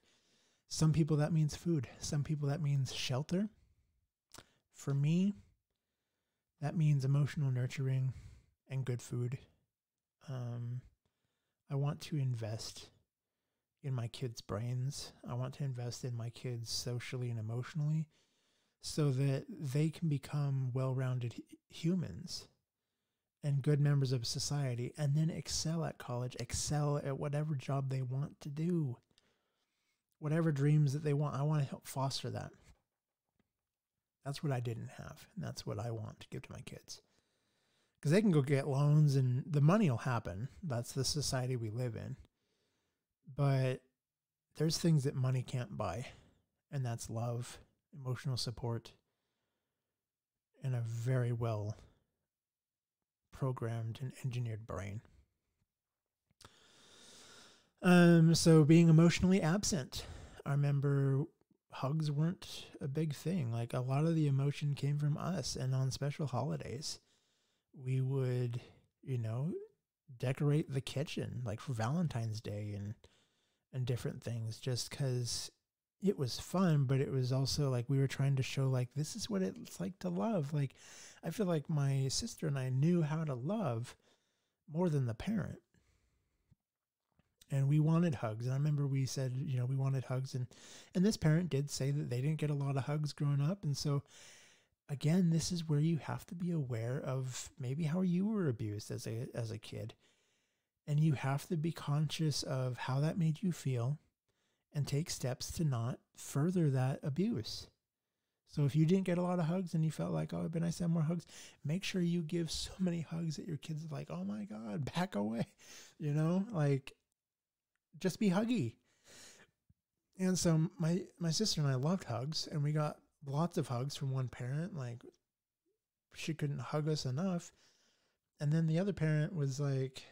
Some people that means food. Some people that means shelter. For me, that means emotional nurturing and good food. I want to invest in my kids' brains. I want to invest in my kids socially and emotionally so that they can become well-rounded humans and good members of society, and then excel at college, excel at whatever job they want to do, whatever dreams that they want. I want to help foster that. That's what I didn't have, and that's what I want to give to my kids. Because they can go get loans and the money will happen. That's the society we live in. But there's things that money can't buy, and that's love, emotional support, and a very well programmed and engineered brain. So being emotionally absent, I remember hugs weren't a big thing. Like, a lot of the emotion came from us, and on special holidays, we would, decorate the kitchen, like for Valentine's Day and different things, just because, it was fun, but it was also like we were trying to show like this is what it's like to love. Like I feel like my sister and I knew how to love more than the parent. And we wanted hugs. And I remember we said, you know, we wanted hugs, and this parent did say that they didn't get a lot of hugs growing up. And so again, this is where you have to be aware of maybe how you were abused as a kid. And you have to be conscious of how that made you feel and take steps to not further that abuse. So if you didn't get a lot of hugs and you felt like, oh, it'd be nice to have more hugs, make sure you give so many hugs that your kids are like, oh my God, back away. You know, like just be huggy. And so my sister and I loved hugs, and we got lots of hugs from one parent. Like she couldn't hug us enough. And then the other parent was like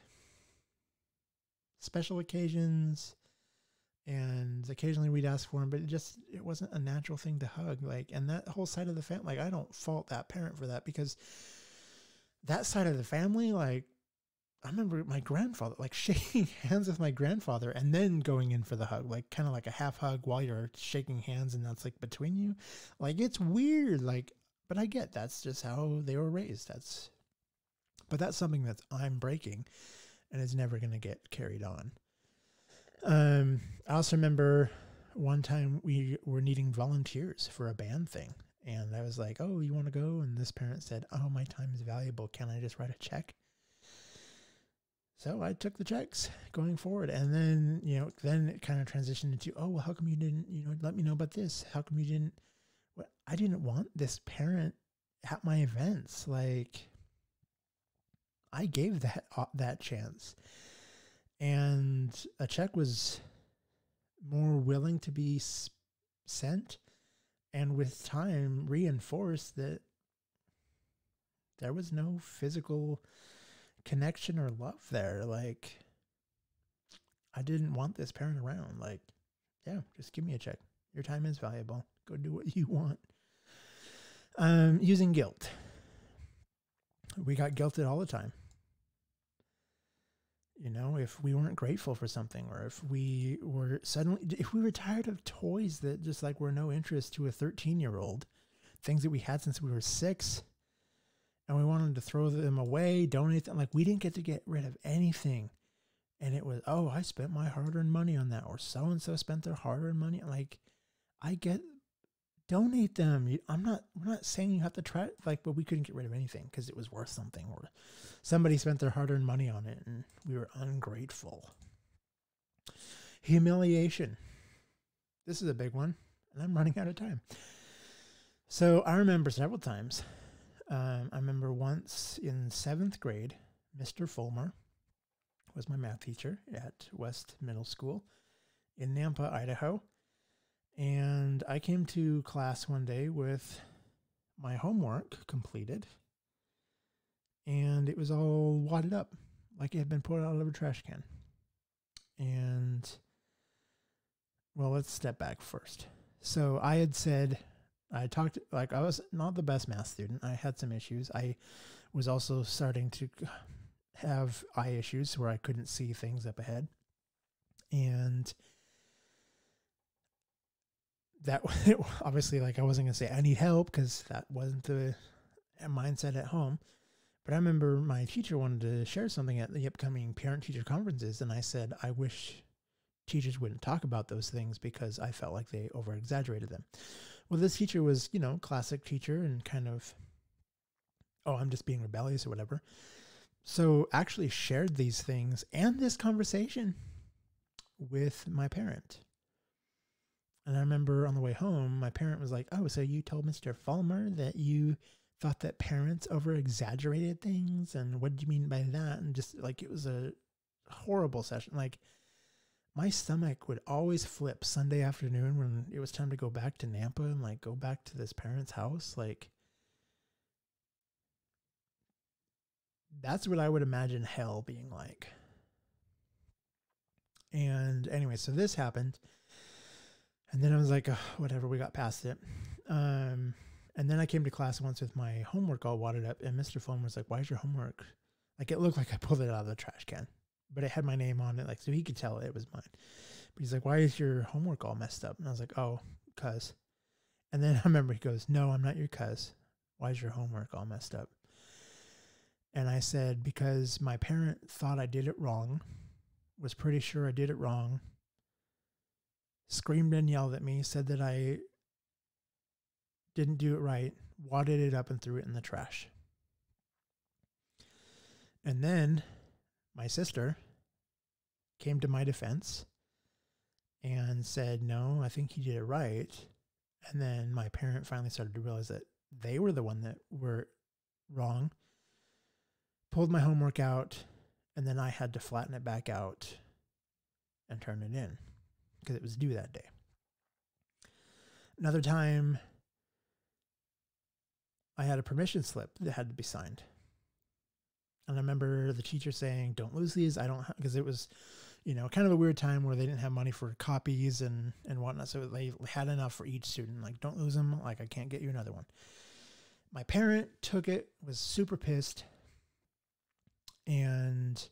special occasions, and occasionally we'd ask for him, but it wasn't a natural thing to hug. Like, and that whole side of the family, like I don't fault that parent for that, because that side of the family, like I remember my grandfather, like shaking hands with my grandfather and then going in for the hug, like kind of like a half hug while you're shaking hands, and that's like between you. Like it's weird, like, but I get that's just how they were raised. But that's something that I'm breaking, and it's never going to get carried on. I also remember one time we were needing volunteers for a band thing, and I was like, oh, you want to go? And this parent said, oh, my time is valuable. Can I just write a check? So I took the checks going forward. And then, you know, then it kind of transitioned into, oh, well, how come you didn't, you know, let me know about this? How come you didn't? Well, I didn't want this parent at my events. Like I gave that chance. And a check was more willing to be sent, and with time reinforced that there was no physical connection or love there. Like I didn't want this parent around. Like, yeah, just give me a check. Your time is valuable. Go do what you want. Using guilt. We got guilted all the time. You know, if we weren't grateful for something, or if we were tired of toys that just like were no interest to a 13-year-old, things that we had since we were 6, and we wanted to throw them away, donate them, like we didn't get to get rid of anything. And it was, oh, I spent my hard-earned money on that, or so-and-so spent their hard-earned money. Like, donate them. We're not saying you have to try it, like, but we couldn't get rid of anything because it was worth something, or somebody spent their hard-earned money on it and we were ungrateful. Humiliation. This is a big one, and I'm running out of time. So I remember several times. I remember once in 7th grade, Mr. Fulmer was my math teacher at West Middle School in Nampa, Idaho. And I came to class one day with my homework completed, and it was all wadded up like it had been pulled out of a trash can. And, well, let's step back first. So I was not the best math student. I had some issues. I was also starting to have eye issues where I couldn't see things up ahead. And that obviously, like, I wasn't going to say I need help because that wasn't the mindset at home. But I remember my teacher wanted to share something at the upcoming parent-teacher conferences, and I said, I wish teachers wouldn't talk about those things because I felt like they over-exaggerated them. Well, this teacher was, you know, classic teacher and kind of, oh, I'm just being rebellious or whatever. So actually shared these things and this conversation with my parent. And I remember on the way home, my parent was like, oh, so you told Mr. Fulmer that you thought that parents over-exaggerated things? And what did you mean by that? And just like, it was a horrible session. Like, my stomach would always flip Sunday afternoon when it was time to go back to Nampa and like go back to this parent's house. Like, that's what I would imagine hell being like. And anyway, so this happened. And then I was like, oh, whatever, we got past it. And then I came to class once with my homework all wadded up, and Mr. Fulmer was like, why is your homework? Like, it looked like I pulled it out of the trash can, but it had my name on it, like, so he could tell it was mine. But he's like, why is your homework all messed up? And I was like, oh, cuz. And then I remember he goes, no, I'm not your cuz. Why is your homework all messed up? And I said, because my parent thought I did it wrong, was pretty sure I did it wrong, screamed and yelled at me, said that I didn't do it right, wadded it up and threw it in the trash. And then my sister came to my defense and said, no, I think he did it right. And then my parent finally started to realize that they were the one that were wrong, pulled my homework out, and then I had to flatten it back out and turn it in because it was due that day. Another time, I had a permission slip that had to be signed. And I remember the teacher saying, don't lose these. I don't, because it was, kind of a weird time where they didn't have money for copies and whatnot. So they had enough for each student. Like, don't lose them. Like, I can't get you another one. My parent took it, was super pissed. And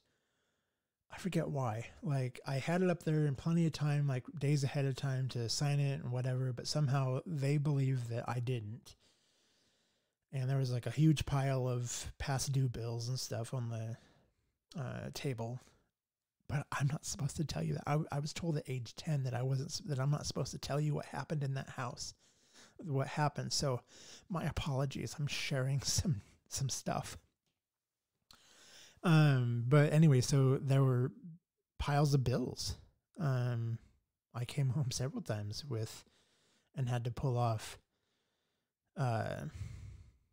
I forget why. Like, I had it up there in plenty of time, like days ahead of time to sign it and whatever. But somehow they believed that I didn't. And there was like a huge pile of past due bills and stuff on the table. But I'm not supposed to tell you that. I was told at age 10 that I'm not supposed to tell you what happened in that house, what happened. So my apologies. I'm sharing some stuff. But anyway, so there were piles of bills. I came home several times and had to pull off,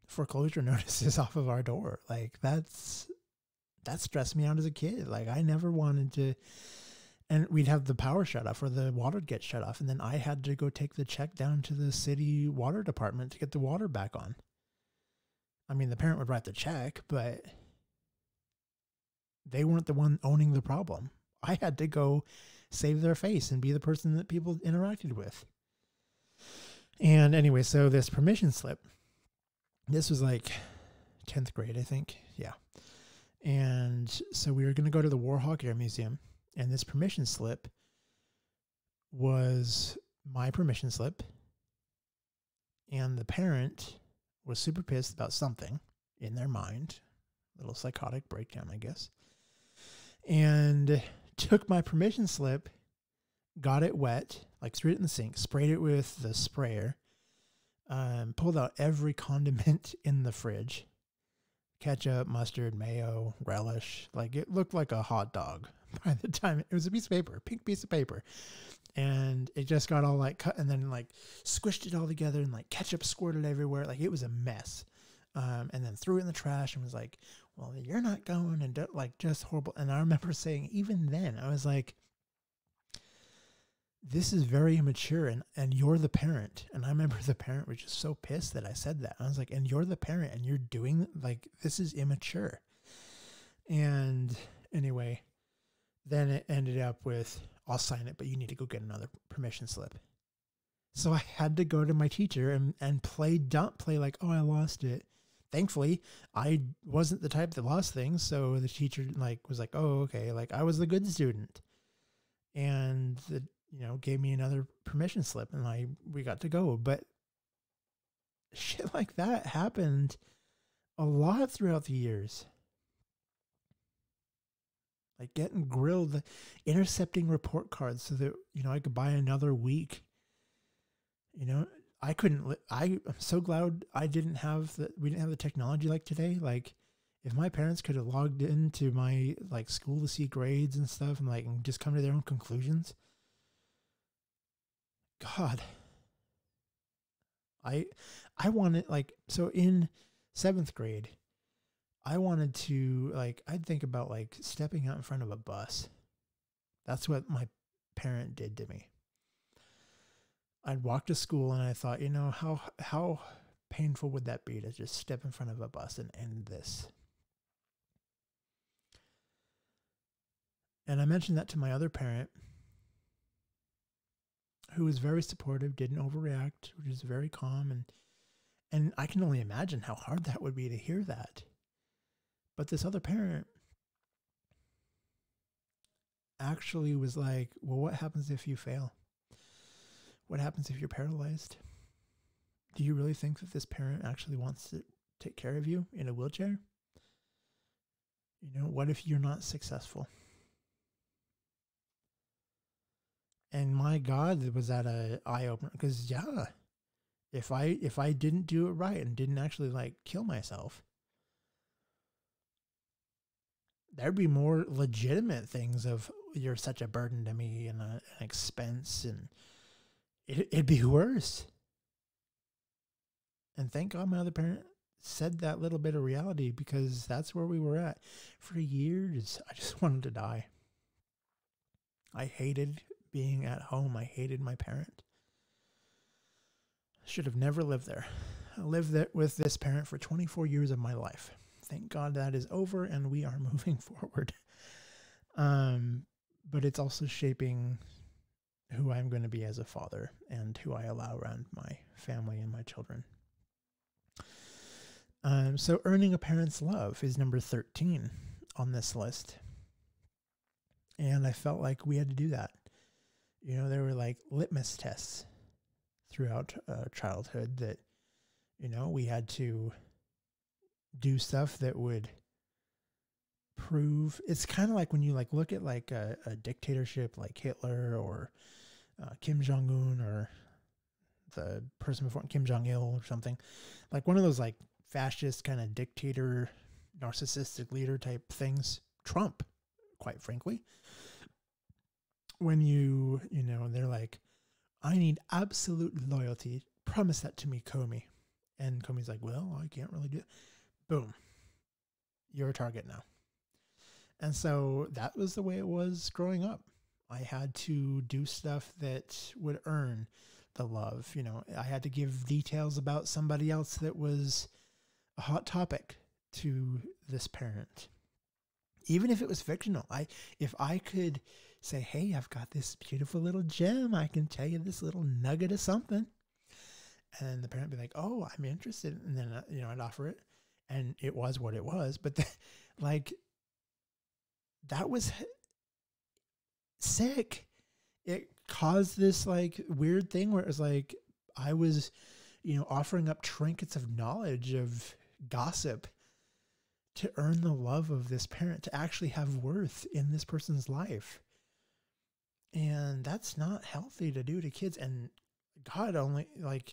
foreclosure notices off of our door. Like that stressed me out as a kid. Like I never wanted to, and we'd have the power shut off or the water get shut off. And then I had to go take the check down to the city water department to get the water back on. I mean, the parent would write the check, but they weren't the one owning the problem. I had to go save their face and be the person that people interacted with. And anyway, so this permission slip, this was like 10th grade, I think. Yeah. And so we were going to go to the Warhawk Air Museum, and this permission slip was my permission slip. And the parent was super pissed about something in their mind, a little psychotic breakdown, I guess, and took my permission slip, got it wet, like threw it in the sink, sprayed it with the sprayer, pulled out every condiment in the fridge, ketchup, mustard, mayo, relish. Like it looked like a hot dog by the time it was a piece of paper, pink piece of paper. And it just got all like cut and then like squished it all together and like ketchup squirted everywhere. Like it was a mess. And then threw it in the trash and was like, well, you're not going, and like just horrible. And I remember saying, even then, I was like, this is very immature, and you're the parent. And I remember the parent was just so pissed that I said that. I was like, and you're the parent and you're doing, like, this is immature. And anyway, then it ended up with, I'll sign it, but you need to go get another permission slip. So I had to go to my teacher and play like, oh, I lost it. Thankfully, I wasn't the type that lost things. So the teacher was like, oh, okay. Like I was the good student, and gave me another permission slip, and we got to go. But shit like that happened a lot throughout the years. Like getting grilled, intercepting report cards so that, I could buy another week. I'm so glad we didn't have the technology like today. Like if my parents could have logged into my school to see grades and stuff and just come to their own conclusions. God, I wanted so in 7th grade, I wanted to I'd think about stepping out in front of a bus. That's what my parent did to me. I'd walk to school and I thought, how painful would that be to just step in front of a bus and end this? And I mentioned that to my other parent, who was very supportive, didn't overreact, which is very calm. And I can only imagine how hard that would be to hear that. But this other parent actually was like, well, what happens if you fail? What happens if you're paralyzed? Do you really think that this parent actually wants to take care of you in a wheelchair? You know, what if you're not successful? And my God, was that a eye opener? Because yeah, if I didn't do it right and didn't actually like kill myself, there'd be more legitimate things of you're such a burden to me and an expense, and it'd be worse. And thank God my other parent said that little bit of reality, because that's where we were at. For years, I just wanted to die. I hated being at home. I hated my parent. Should have never lived there. I lived there with this parent for 24 years of my life. Thank God that is over and we are moving forward. But it's also shaping who I'm going to be as a father and who I allow around my family and my children. So earning a parent's love is number 13 on this list. And I felt like we had to do that. You know, there were like litmus tests throughout childhood that, you know, we had to do stuff that would prove. It's kind of like when you like look at like a dictatorship like Hitler or Kim Jong-un or the person before Kim Jong-il or something, like one of those like fascist kind of dictator, narcissistic leader type things. Trump, quite frankly. When you know, they're like, I need absolute loyalty. Promise that to me, Comey. And Comey's like, well, I can't really do it. Boom. You're a target now. And so that was the way it was growing up. I had to do stuff that would earn the love. You know, I had to give details about somebody else that was a hot topic to this parent. Even if it was fictional, if I could say, hey, I've got this beautiful little gem, I can tell you this little nugget of something. And the parent would be like, oh, I'm interested. And then, you know, I'd offer it. And it was what it was. But like, that was sick. It caused this like weird thing where it was like, I was, you know, offering up trinkets of knowledge, of gossip, to earn the love of this parent, to actually have worth in this person's life. And that's not healthy to do to kids. And God only, like,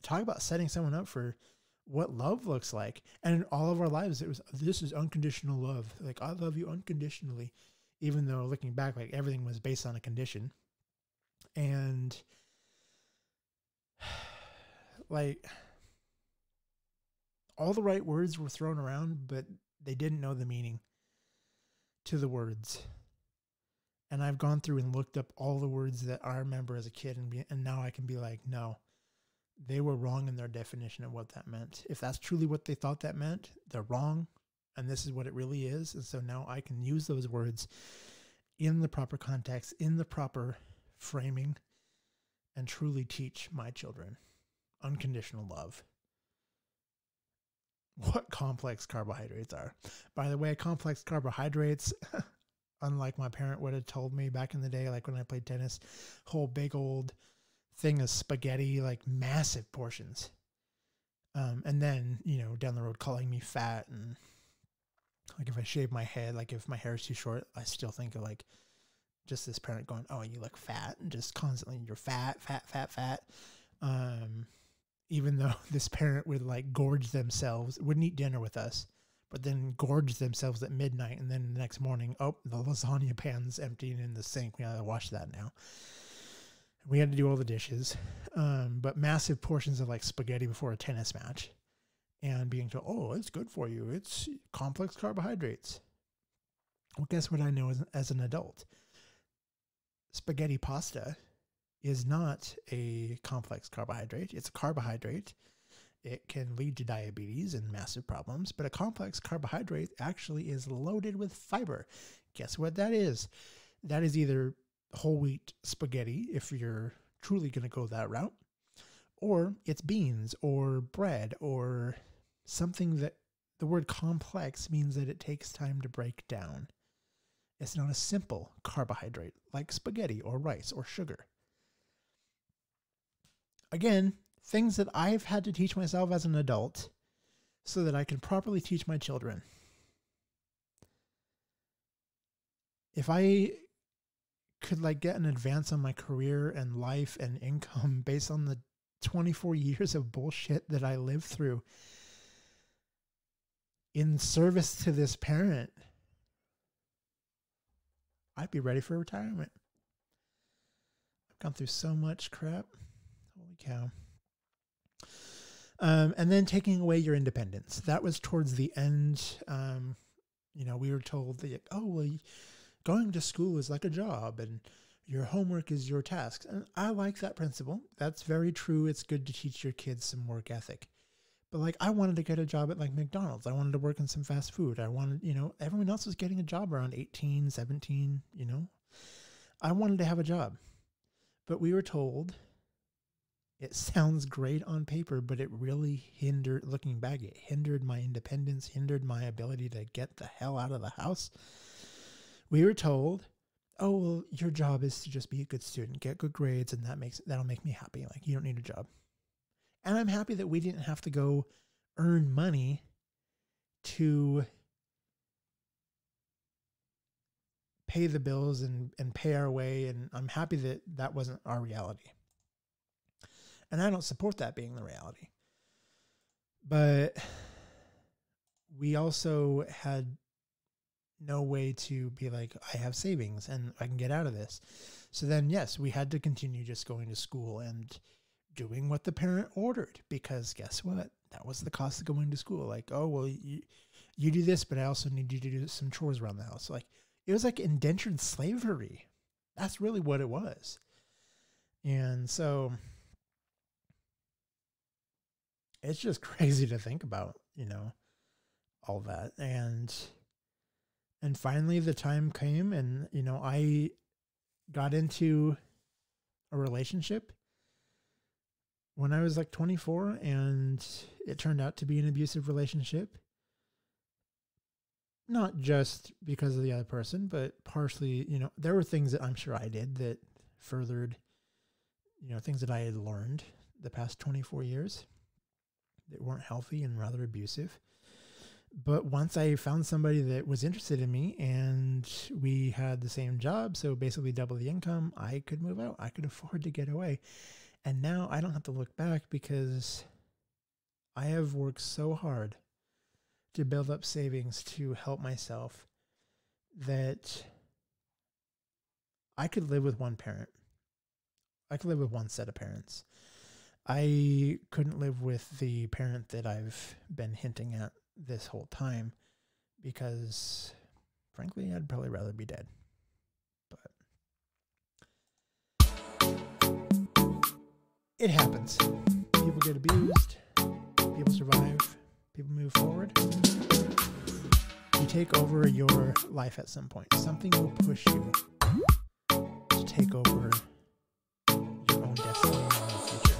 talk about setting someone up for what love looks like. And in all of our lives, it was, this is unconditional love. Like, I love you unconditionally, even though looking back, like everything was based on a condition. And like, all the right words were thrown around, but they didn't know the meaning to the words. And I've gone through and looked up all the words that I remember as a kid, and now I can be like, no, they were wrong in their definition of what that meant. If that's truly what they thought that meant, they're wrong, and this is what it really is. And so now I can use those words in the proper context, in the proper framing, and truly teach my children unconditional love. What complex carbohydrates are. By the way, complex carbohydrates, unlike my parent would have told me back in the day, like when I played tennis, whole big old thing of spaghetti, like massive portions. And then, you know, down the road calling me fat, and like if I shave my head, like if my hair is too short, I still think of like just this parent going, oh, you look fat, and just constantly, you're fat, fat, fat, fat. Even though this parent would like gorge themselves, wouldn't eat dinner with us, but then gorge themselves at midnight. And then the next morning, oh, the lasagna pan's emptying in the sink. We gotta wash that now. We had to do all the dishes, but massive portions of like spaghetti before a tennis match, and being told, oh, it's good for you. It's complex carbohydrates. Well, guess what I know as an adult? Spaghetti pasta is not a complex carbohydrate. It's a carbohydrate. It can lead to diabetes and massive problems, but a complex carbohydrate actually is loaded with fiber. Guess what that is? That is either whole wheat spaghetti, if you're truly going to go that route, or it's beans or bread or something that the word complex means that it takes time to break down. It's not a simple carbohydrate like spaghetti or rice or sugar. Again, things that I've had to teach myself as an adult so that I can properly teach my children. If I could like get an advance on my career and life and income based on the 24 years of bullshit that I lived through in service to this parent, I'd be ready for retirement. I've gone through so much crap. Holy cow. And then taking away your independence. That was towards the end. We were told that, going to school is like a job and your homework is your tasks. And I like that principle. That's very true. It's good to teach your kids some work ethic. But like, I wanted to get a job at like McDonald's. I wanted to work in some fast food. I wanted, everyone else was getting a job around 18, 17, I wanted to have a job. But we were told, it sounds great on paper, but it really looking back, it hindered my independence, hindered my ability to get the hell out of the house. We were told, oh, well, your job is to just be a good student, get good grades, and that'll make me happy. Like, you don't need a job. And I'm happy that we didn't have to go earn money to pay the bills and pay our way. And I'm happy that that wasn't our reality. And I don't support that being the reality. But we also had no way to be like, I have savings and I can get out of this. So then, yes, we had to continue just going to school and doing what the parent ordered, because guess what? That was the cost of going to school. Like, oh, well, you do this, but I also need you to do some chores around the house. Like, it was like indentured slavery. That's really what it was. And so it's just crazy to think about, all that. And finally the time came and, I got into a relationship when I was like 24, and it turned out to be an abusive relationship. Not just because of the other person, but partially, there were things that I'm sure I did that furthered, things that I had learned the past 24 years that weren't healthy and rather abusive. But once I found somebody that was interested in me and we had the same job, so basically double the income, I could move out. I could afford to get away. And now I don't have to look back because I have worked so hard to build up savings to help myself that I could live with one parent. I could live with one set of parents. I couldn't live with the parent that I've been hinting at this whole time because, frankly, I'd probably rather be dead. But it happens. People get abused. People survive. People move forward. You take over your life at some point. Something will push you to take over your own destiny in the future.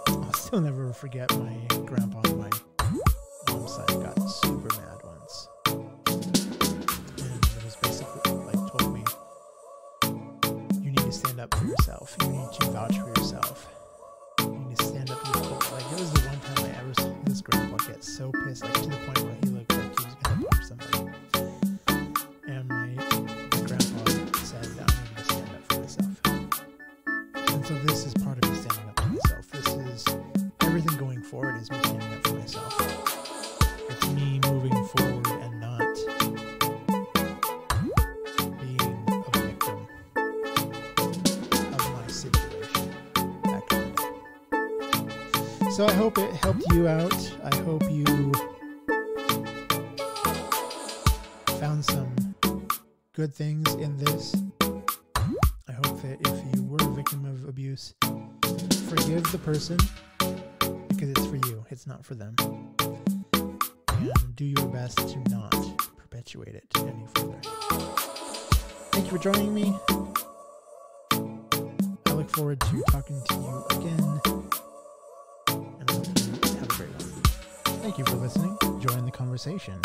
I'll still never forget my grandpa on my mom's side got super mad once. And it was basically like told me, you need to stand up for yourself. You need to vouch for yourself. You need to stand up to your foot. Like, it was the one time I ever saw this grandpa get so pissed, like to the point where he looked like he was going to punch somebody. And my grandpa said that I need to stand up for myself. And so this is part of me standing up to myself. This is everything going forward is me standing up for myself. It's me moving forward and not being a victim of my situation back in the day. So I hope it helped you out. I hope you found some good things in this. I hope that if you were a victim of abuse, forgive the person because it's for you. It's not for them. And do your best to not perpetuate it any further. Thank you for joining me. I look forward to talking to you again. And I hope you have a great one. Thank you for listening. Join the conversation.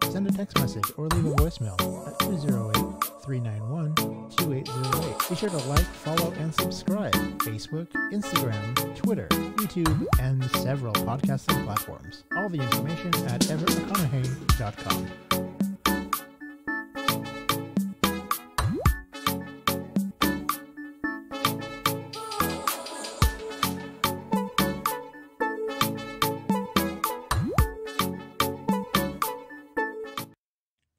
Send a text message or leave a voicemail at 208-391-2808. Be sure to like, follow, and subscribe. Facebook, Instagram, Twitter, YouTube, and several podcasting platforms. All the information at everettmcconaughey.com.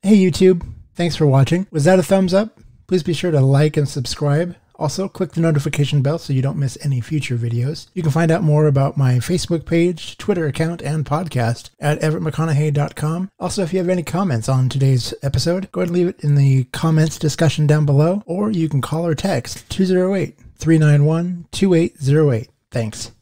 Hey YouTube, thanks for watching. Was that a thumbs up? Please be sure to like and subscribe. Also, click the notification bell so you don't miss any future videos. You can find out more about my Facebook page, Twitter account, and podcast at everettmcconaughey.com. Also, if you have any comments on today's episode, go ahead and leave it in the comments discussion down below, or you can call or text 208-391-2808. Thanks.